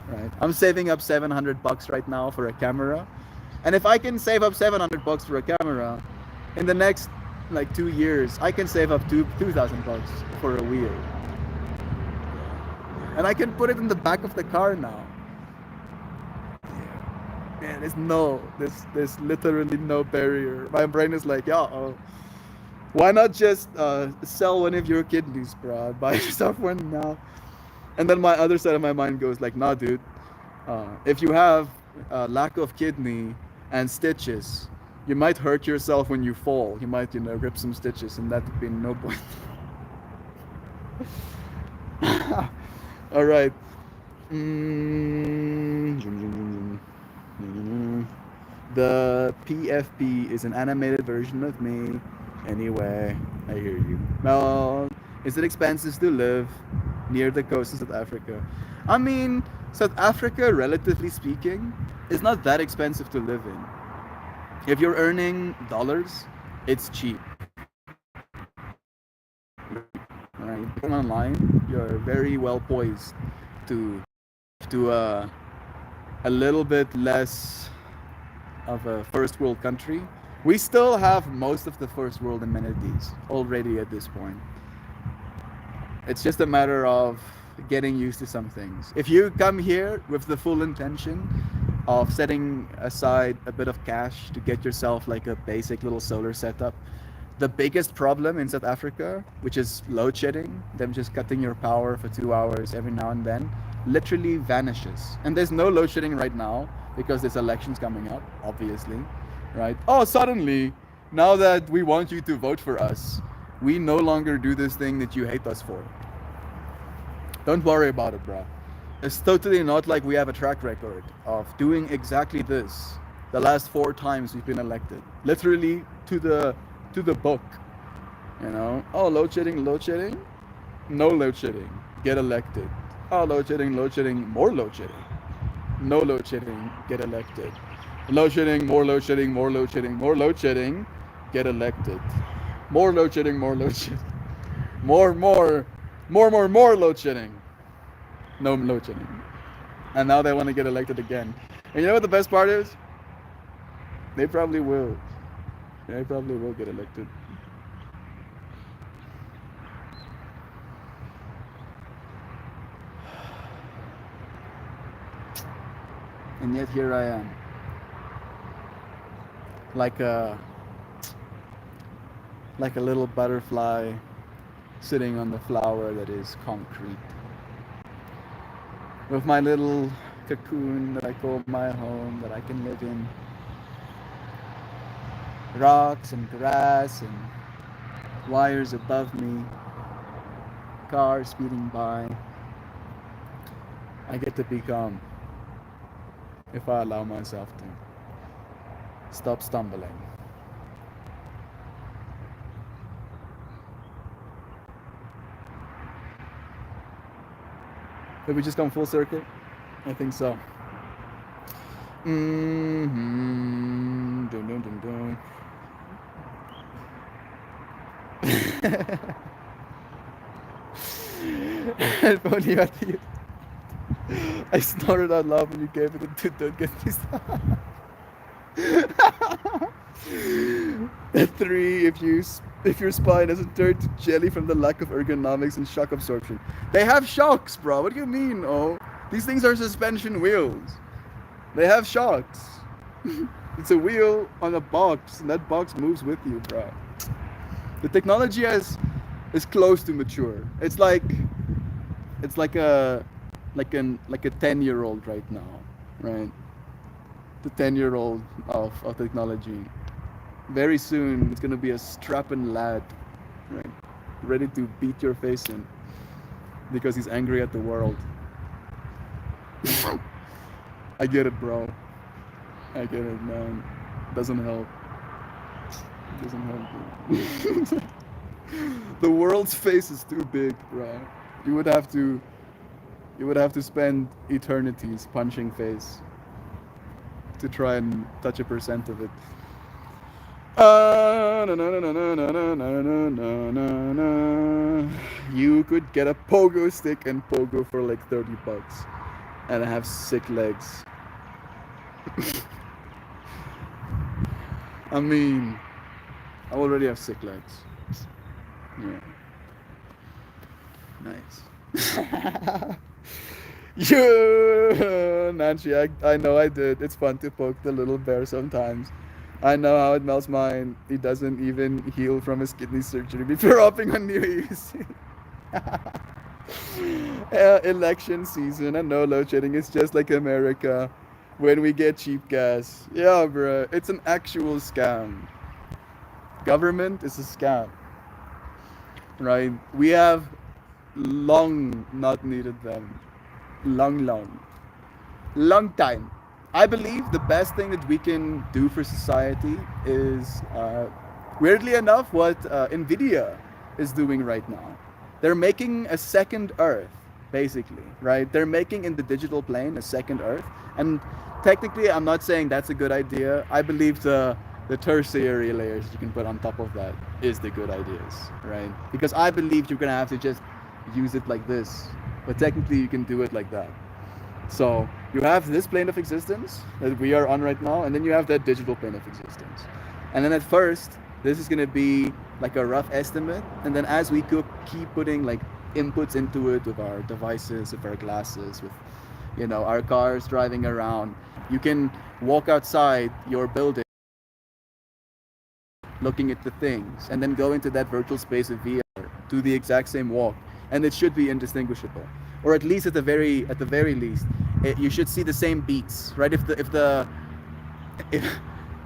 Right? I'm saving up $700 right now for a camera. And if I can save up $700 for a camera, in the next like 2 years, I can save up $2,000 for a wheel. And I can put it in the back of the car now. Man, there's literally no barrier. My brain is like, yeah, why not just sell one of your kidneys, bro? Buy yourself one now. And then my other side of my mind goes like, nah, dude, if you have lack of kidney and stitches, you might hurt yourself when you fall. You might, you know, rip some stitches, and that would be no point. All right. The PFP is an animated version of me. Anyway, I hear you. Well, is it expensive to live near the coast of South Africa? I mean, South Africa, relatively speaking, is not that expensive to live in. If you're earning dollars, it's cheap. Right? Online, you're very well poised to a little bit less of a first world country. We still have most of the first world amenities already at this point. It's just a matter of getting used to some things. If you come here with the full intention of setting aside a bit of cash to get yourself like a basic little solar setup, the biggest problem in South Africa, which is load shedding, them just cutting your power for 2 hours every now and then, literally vanishes. And there's no load shedding right now because there's elections coming up, obviously, right? Oh, suddenly, now that we want you to vote for us, we no longer do this thing that you hate us for. Don't worry about it, bro. It's totally not like we have a track record of doing exactly this the last 4 times we've been elected. Literally to the book. You know? Oh, load shedding, no load shedding, get elected. Oh, load shedding, more load shedding. No load shedding, get elected. Load shedding, more load shedding, more load shedding, more load shedding, get elected. More load shedding, more load shedding. More, More load shedding. No load shedding. And now they want to get elected again. And you know what the best part is? They probably will. They probably will get elected. And yet here I am. Like a little butterfly sitting on the flower that is concrete. With my little cocoon that I call my home, that I can live in. Rocks and grass and wires above me. Cars speeding by. I get to be calm if I allow myself to. Stop stumbling. Did we just come full circle? I think so. Dun, dun, dun, dun. If only you had to. I snorted out loud when you gave it to don't get me started. At 3, if your spine doesn't turn to jelly from the lack of ergonomics and shock absorption. They have shocks, bro. What do you mean? Oh, these things are suspension wheels. They have shocks. It's a wheel on a box, and that box moves with you, bro. The technology is close to mature. It's like a 10-year-old right now, right? The 10-year-old of technology. Very soon, it's gonna be a strapping lad, right? Ready to beat your face in because he's angry at the world. I get it, bro. I get it, man. Doesn't help. Doesn't help. The world's face is too big, bro. You would have to spend eternities punching face to try and touch a percent of it. You could get a pogo stick and pogo for like $30 and have sick legs. I mean, I already have sick legs. Yeah. Nice. Yeah, Nancy, I know I did. It's fun to poke the little bear sometimes. I know how it melts mine. He doesn't even heal from his kidney surgery before hopping on New Year's. Election season and no load shedding. It's just like America when we get cheap gas. Yeah, bro. It's an actual scam. Government is a scam. Right? We have long not needed them. Long time. I believe the best thing that we can do for society is, weirdly enough, what NVIDIA is doing right now. They're making a second Earth, basically, right? They're making in the digital plane a second Earth. And technically, I'm not saying that's a good idea. I believe the tertiary layers you can put on top of that is the good ideas, right? Because I believe you're gonna have to just use it like this, but technically you can do it like that. So you have this plane of existence that we are on right now, and then you have that digital plane of existence. And then at first, this is gonna be like a rough estimate, and then as we keep putting like inputs into it with our devices, with our glasses, with our cars driving around, you can walk outside your building looking at the things, and then go into that virtual space of VR, do the exact same walk, and it should be indistinguishable, or at least at the very least, you should see the same beats, right? If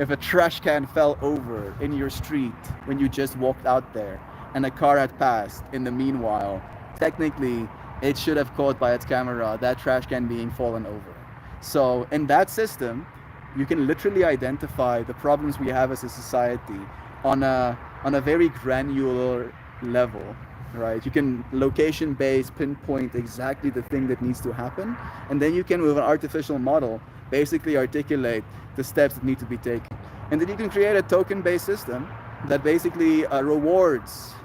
a trash can fell over in your street when you just walked out there, and a car had passed in the meanwhile, technically it should have caught by its camera that trash can being fallen over. So in that system, you can literally identify the problems we have as a society on a very granular level, right? You can location-based pinpoint exactly the thing that needs to happen, and then you can, with an artificial model, basically articulate the steps that need to be taken. And then you can create a token-based system that basically rewards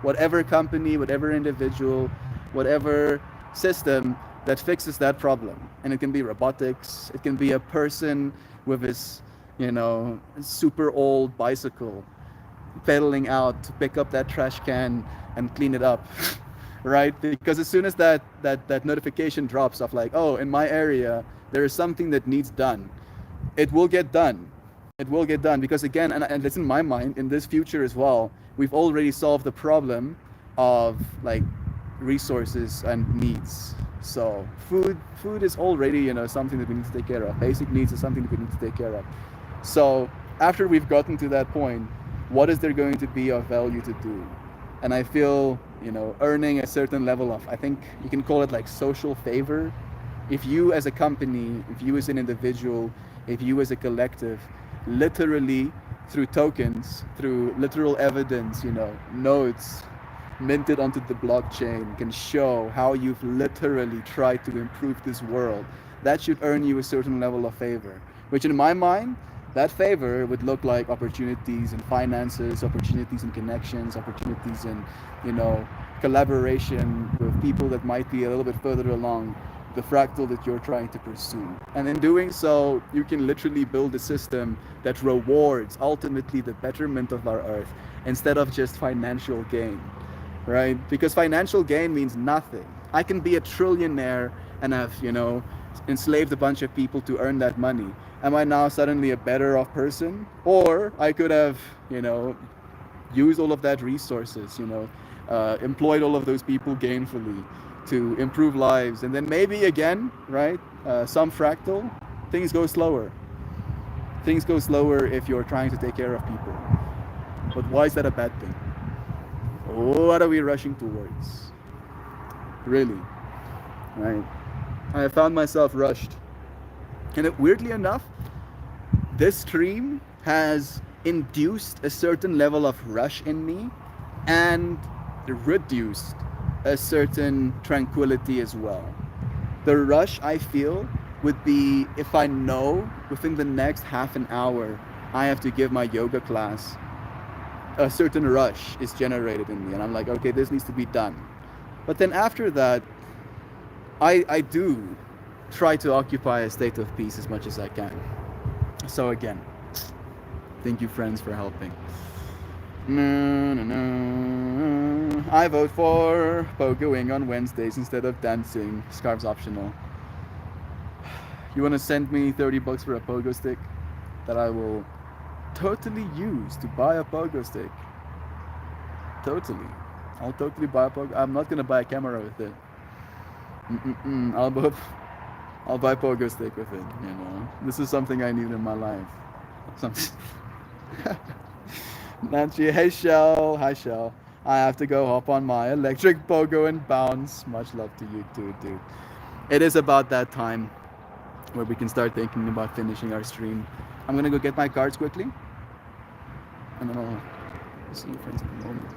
whatever company, whatever individual, whatever system that fixes that problem. And it can be robotics, it can be a person with his, super old bicycle pedaling out to pick up that trash can and clean it up. Right? Because as soon as that notification drops of like, oh, in my area there is something that needs done, it will get done. It will get done because again, and it's in my mind, in this future as well, we've already solved the problem of like resources and needs. So food is already something that we need to take care of. Basic needs is something that we need to take care of. So after we've gotten to that point, what is there going to be of value to do? And I feel earning a certain level of, I think you can call it like social favor. If you as a company, if you as an individual, if you as a collective, literally through tokens, through literal evidence, nodes minted onto the blockchain, can show how you've literally tried to improve this world, that should earn you a certain level of favor. Which in my mind, that favor would look like opportunities in finances, opportunities in connections, opportunities in, collaboration with people that might be a little bit further along the fractal that you're trying to pursue. And in doing so, you can literally build a system that rewards ultimately the betterment of our earth instead of just financial gain, right? Because financial gain means nothing. I can be a trillionaire and have, enslaved a bunch of people to earn that money. Am I now suddenly a better off person? Or I could have, used all of that resources, employed all of those people gainfully to improve lives. And then maybe again, right, some fractal, things go slower. Things go slower if you're trying to take care of people. But why is that a bad thing? What are we rushing towards? Really, right? I found myself rushed. And weirdly enough, this stream has induced a certain level of rush in me and reduced a certain tranquility as well. The rush I feel would be if I know within the next half an hour I have to give my yoga class, a certain rush is generated in me and I'm like, okay, this needs to be done. But then after that, I do try to occupy a state of peace as much as I can. So again, thank you friends for helping. I vote for pogoing on Wednesdays instead of dancing. Scarves optional. You want to send me $30 for a pogo stick that I will totally use to buy a pogo stick? Totally. I'll totally buy a pogo. I'm not gonna buy a camera with it. I'll buy pogo stick with it. This is something I need in my life. Nancy, hey Shell, hi Shell. I have to go hop on my electric pogo and bounce. Much love to you too, dude. It is about that time where we can start thinking about finishing our stream. I'm gonna go get my cards quickly, and then I'll see you friends in a moment.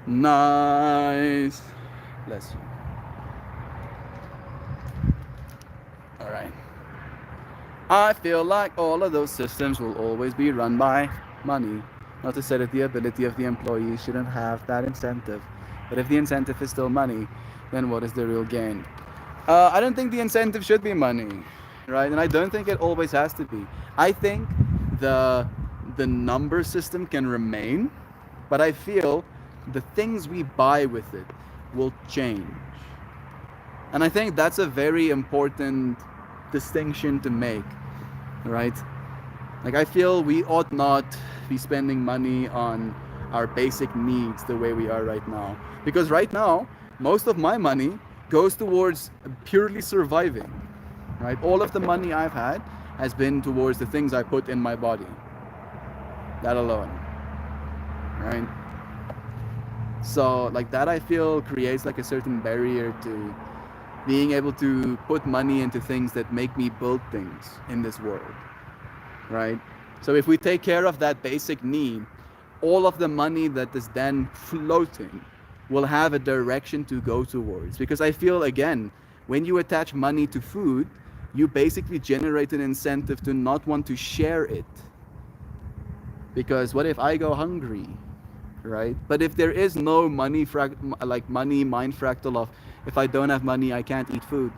Nice. Bless you. All right. I feel like all of those systems will always be run by money. Not to say that the ability of the employee shouldn't have that incentive. But if the incentive is still money, then what is the real gain? I don't think the incentive should be money, right? And I don't think it always has to be. I think the number system can remain, but I feel the things we buy with it will change. And I think that's a very important distinction to make, right? Like I feel we ought not be spending money on our basic needs the way we are right now. Because right now, most of my money goes towards purely surviving, right? All of the money I've had has been towards the things I put in my body. That alone, right? So like that, I feel creates like a certain barrier to being able to put money into things that make me build things in this world, right? So if we take care of that basic need, all of the money that is then floating will have a direction to go towards. Because I feel, again, when you attach money to food, you basically generate an incentive to not want to share it. Because what if I go hungry, right? But if there is no money money mind fractal of if I don't have money I can't eat food,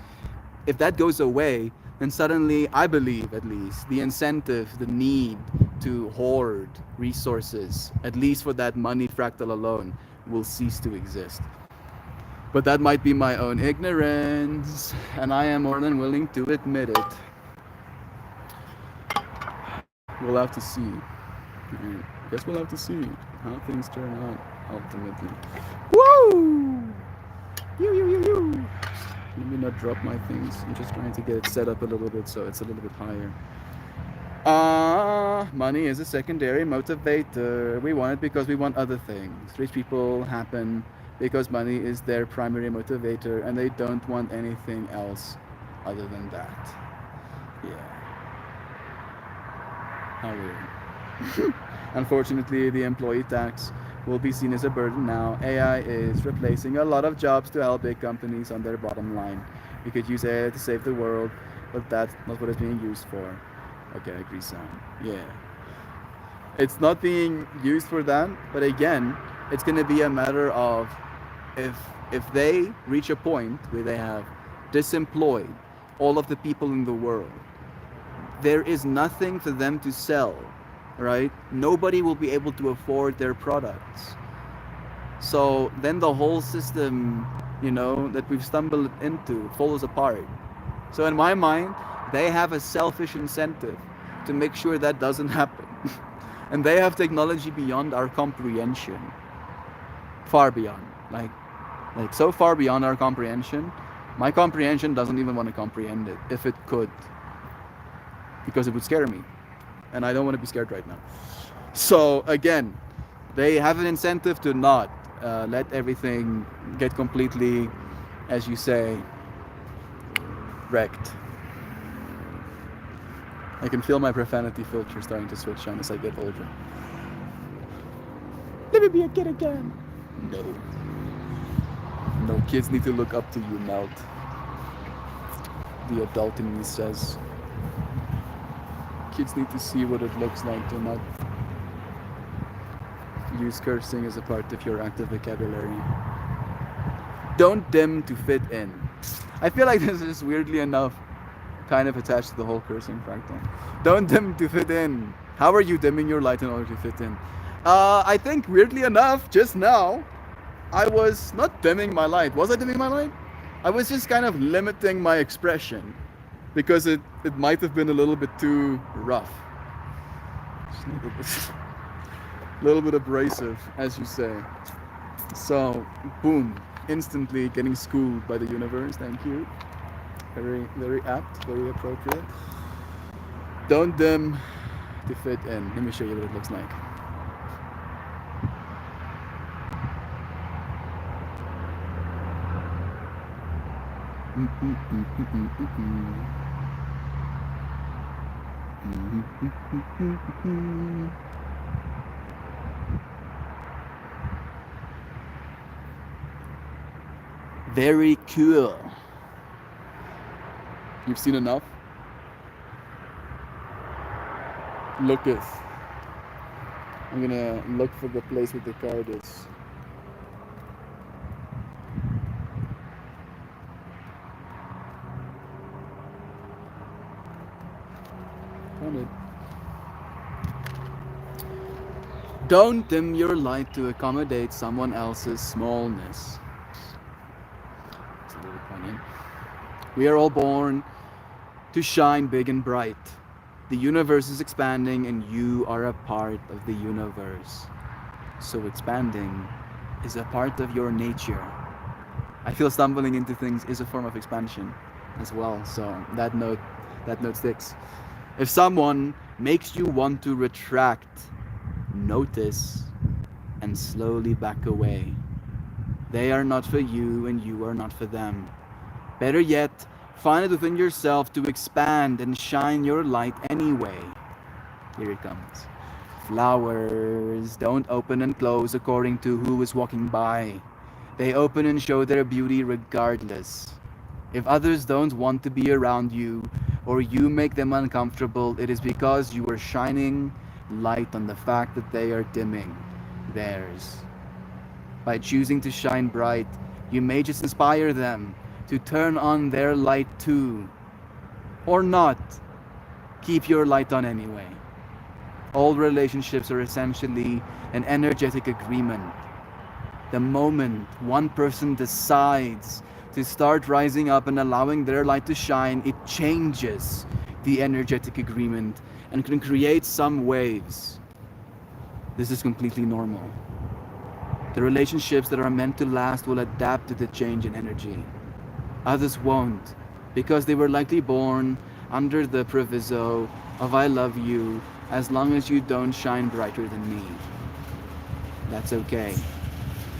if that goes away, then suddenly I believe, at least, the incentive, the need to hoard resources, at least for that money fractal alone, will cease to exist. But that might be my own ignorance, and I am more than willing to admit it. We'll have to see. I guess we'll have to see how things turn out ultimately. Woo! You. Let me not drop my things. I'm just trying to get it set up a little bit so it's a little bit higher. Money is a secondary motivator. We want it because we want other things. Rich people happen because money is their primary motivator and they don't want anything else other than that. Yeah. How weird. Unfortunately, the employee tax will be seen as a burden now. AI is replacing a lot of jobs to help big companies on their bottom line. We could use AI to save the world, but that's not what it's being used for. Okay, I agree, Sam. Yeah. It's not being used for that, but again, it's going to be a matter of if they reach a point where they have disemployed all of the people in the world, there is nothing for them to sell, right? Nobody will be able to afford their products. So then the whole system, that we've stumbled into falls apart. So in my mind, they have a selfish incentive to make sure that doesn't happen. And they have technology beyond our comprehension. Far beyond. Like so far beyond our comprehension. My comprehension doesn't even want to comprehend it, if it could. Because it would scare me. And I don't want to be scared right now. So again, they have an incentive to not let everything get completely, as you say, wrecked. I can feel my profanity filter starting to switch on as I get older. Let me be a kid again. No, kids need to look up to you, Melt. The adult in me says. Kids need to see what it looks like to not use cursing as a part of your active vocabulary. Don't dim to fit in. I feel like this is weirdly enough kind of attached to the whole cursing fractal. Don't dim to fit in. How are you dimming your light in order to fit in? I think weirdly enough, just now, I was not dimming my light. Was I dimming my light? I was just kind of limiting my expression because it might have been a little bit too rough. Just a little bit abrasive, as you say. So, boom, instantly getting schooled by the universe. Thank you. Very, very apt, very appropriate. Don't dim to fit in. Let me show you what it looks like. Very cool. You've seen enough? Looketh. I'm gonna look for the place where the card is. Found it. Don't dim your light to accommodate someone else's smallness. It's a little poignant. We are all born to shine big and bright. The universe is expanding and you are a part of the universe. So expanding is a part of your nature. I feel stumbling into things is a form of expansion as well. So that note sticks. If someone makes you want to retract, notice and slowly back away. They are not for you and you are not for them. Better yet, find it within yourself to expand and shine your light anyway. Here it comes. Flowers don't open and close according to who is walking by. They open and show their beauty regardless. If others don't want to be around you or you make them uncomfortable, it is because you are shining light on the fact that they are dimming theirs. By choosing to shine bright, you may just inspire them to turn on their light too. Or not. Keep your light on anyway. All relationships are essentially an energetic agreement. The moment one person decides to start rising up and allowing their light to shine, it changes the energetic agreement and can create some waves. This is completely normal. The relationships that are meant to last will adapt to the change in energy. Others won't, because they were likely born under the proviso of I love you as long as you don't shine brighter than me. That's okay.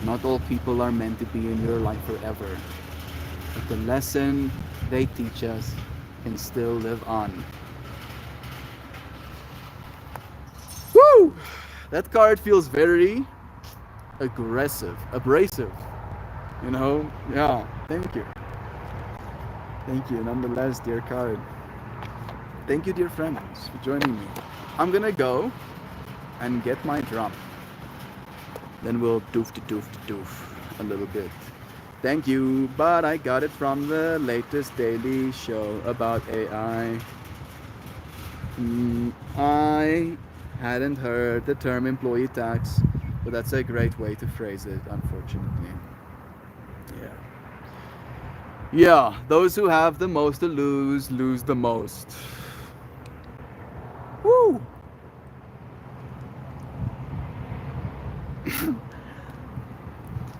Not all people are meant to be in your life forever. But the lesson they teach us can still live on. Woo! That card feels very aggressive, abrasive. You know? Yeah, thank you. Thank you, nonetheless, dear card. Thank you, dear friends, for joining me. I'm gonna go and get my drum. Then we'll doof a little bit. Thank you, but I got it from the latest daily show about AI. I hadn't heard the term employee tax, but that's a great way to phrase it, unfortunately. Yeah, those who have the most to lose the most. Woo!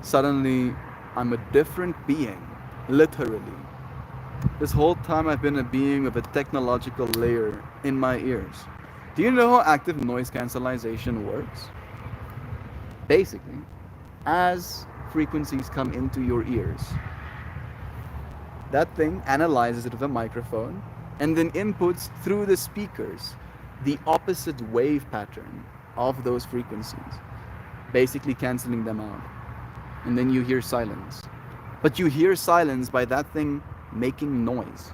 Suddenly, I'm a different being, literally. This whole time I've been a being with a technological layer in my ears. Do you know how active noise cancellation works? Basically, as frequencies come into your ears, that thing analyzes it with a microphone and then inputs through the speakers the opposite wave pattern of those frequencies, basically canceling them out. And then you hear silence. But you hear silence by that thing making noise.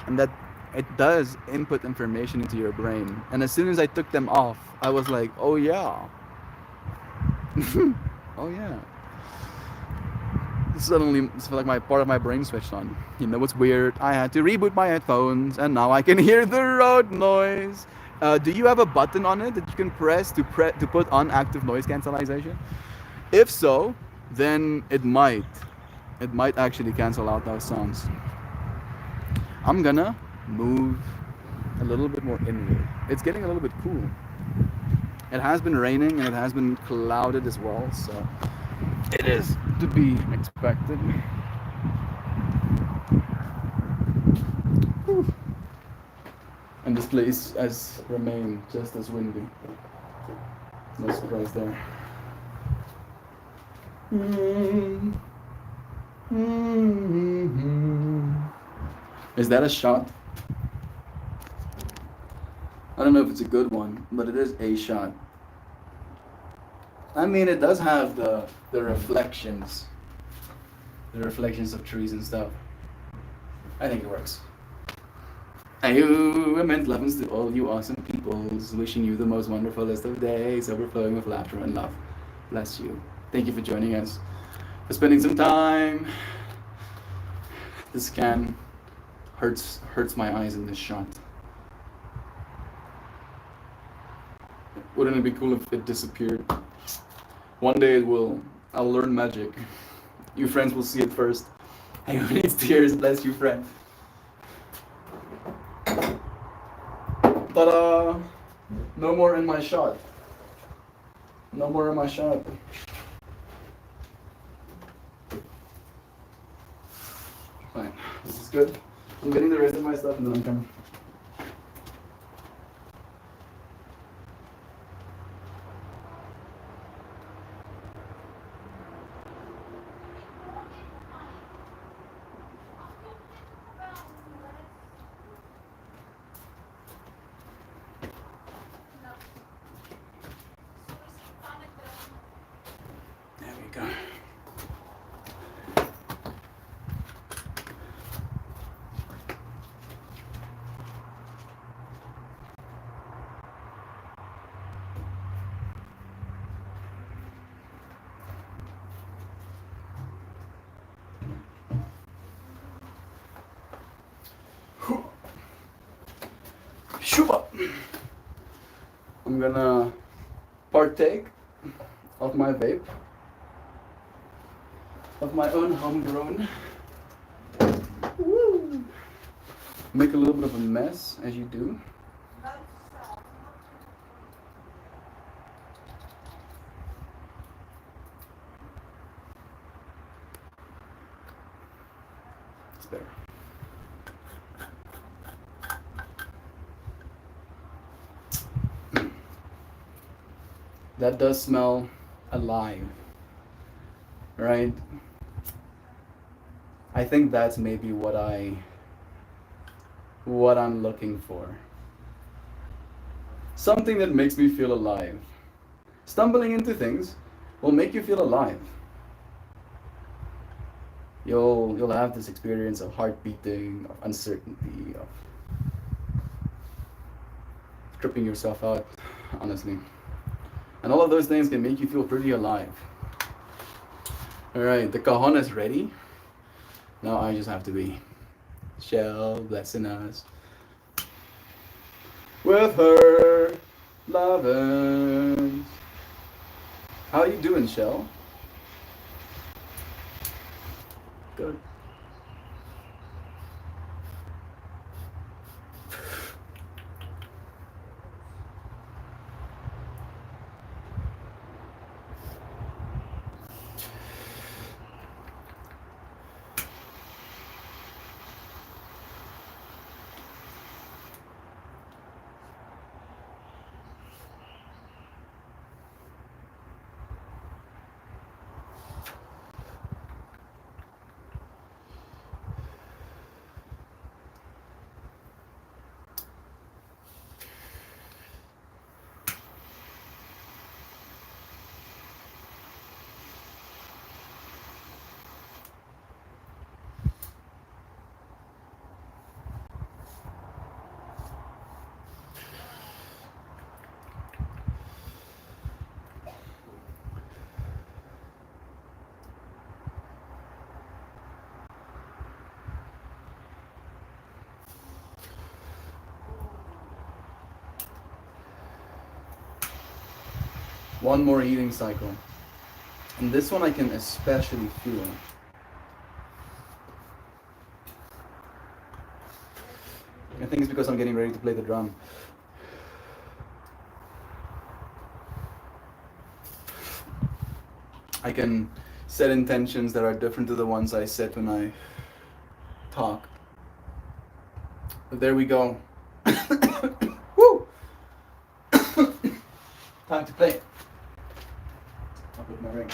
And that it does input information into your brain. And as soon as I took them off, I was like, oh yeah. Oh yeah. Suddenly, it's like my part of my brain switched on. You know what's weird? I had to reboot my headphones, and now I can hear the road noise. Do you have a button on it that you can press to put on active noise cancellation? If so, then it might actually cancel out those sounds. I'm gonna move a little bit more inward. It's getting a little bit cool. It has been raining and it has been clouded as well, so it is to be expected. Whew. And this place has remained just as windy. No surprise there. Is that a shot? I don't know if it's a good one, but it is a shot. I mean, it does have the reflections of trees and stuff. I think it works. Ayu, immense lovings to all you awesome peoples, wishing you the most wonderfulest of days, overflowing with laughter and love. Bless you. Thank you for joining us, for spending some time. This scan hurts my eyes in this shot. Wouldn't it be cool if it disappeared? One day I'll learn magic. You friends will see it first. Hey, who needs tears? Bless you, friend. Ta-da! No more in my shot. No more of my shot. Fine. This is good. I'm getting the rest of my stuff and then I'm coming. There we go. Shuba. I'm gonna partake of my vape, of my own homegrown. Woo. Make a little bit of a mess, as you do. It's better. That does smell alive, right? I think that's maybe what I'm looking for. Something that makes me feel alive. Stumbling into things will make you feel alive. You'll have this experience of heart beating, of uncertainty, of tripping yourself out, honestly. And all of those things can make you feel pretty alive. Alright, the cajon is ready. Now I just have to be Shell blessing us with her lovers. How you doing, Shell? Good. One more eating cycle. And this one I can especially feel. I think it's because I'm getting ready to play the drum. I can set intentions that are different to the ones I set when I talk. But there we go. Woo! Time to play. I'll put my ring.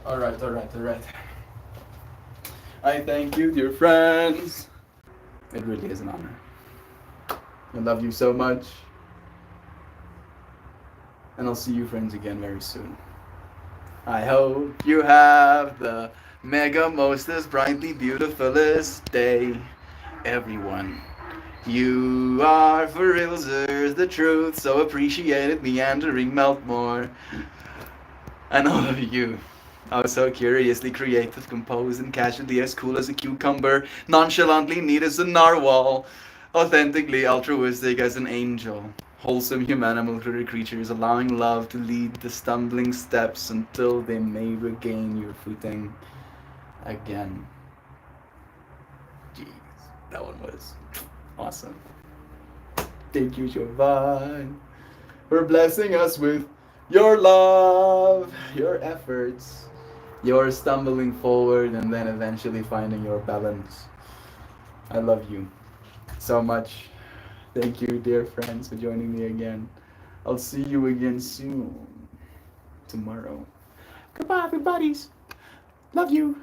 Alright, alright, alright. I thank you, dear friends. It really is an honor. I love you so much. And I'll see you friends again very soon. I hope you have the mega mostest brightly beautifulest day, everyone. You are for realsers, the truth, so appreciated, meandering Meltmore. And all of you are so curiously creative, composed, and casually as cool as a cucumber, nonchalantly neat as a narwhal, authentically altruistic as an angel, wholesome humanimal creatures, allowing love to lead the stumbling steps until they may regain your footing again. Jeez, that one was awesome. Thank you, Siobhan, for blessing us with your love, your efforts, your stumbling forward, and then eventually finding your balance. I love you so much. Thank you, dear friends, for joining me again. I'll see you again soon. Tomorrow. Goodbye, everybody's. Love you.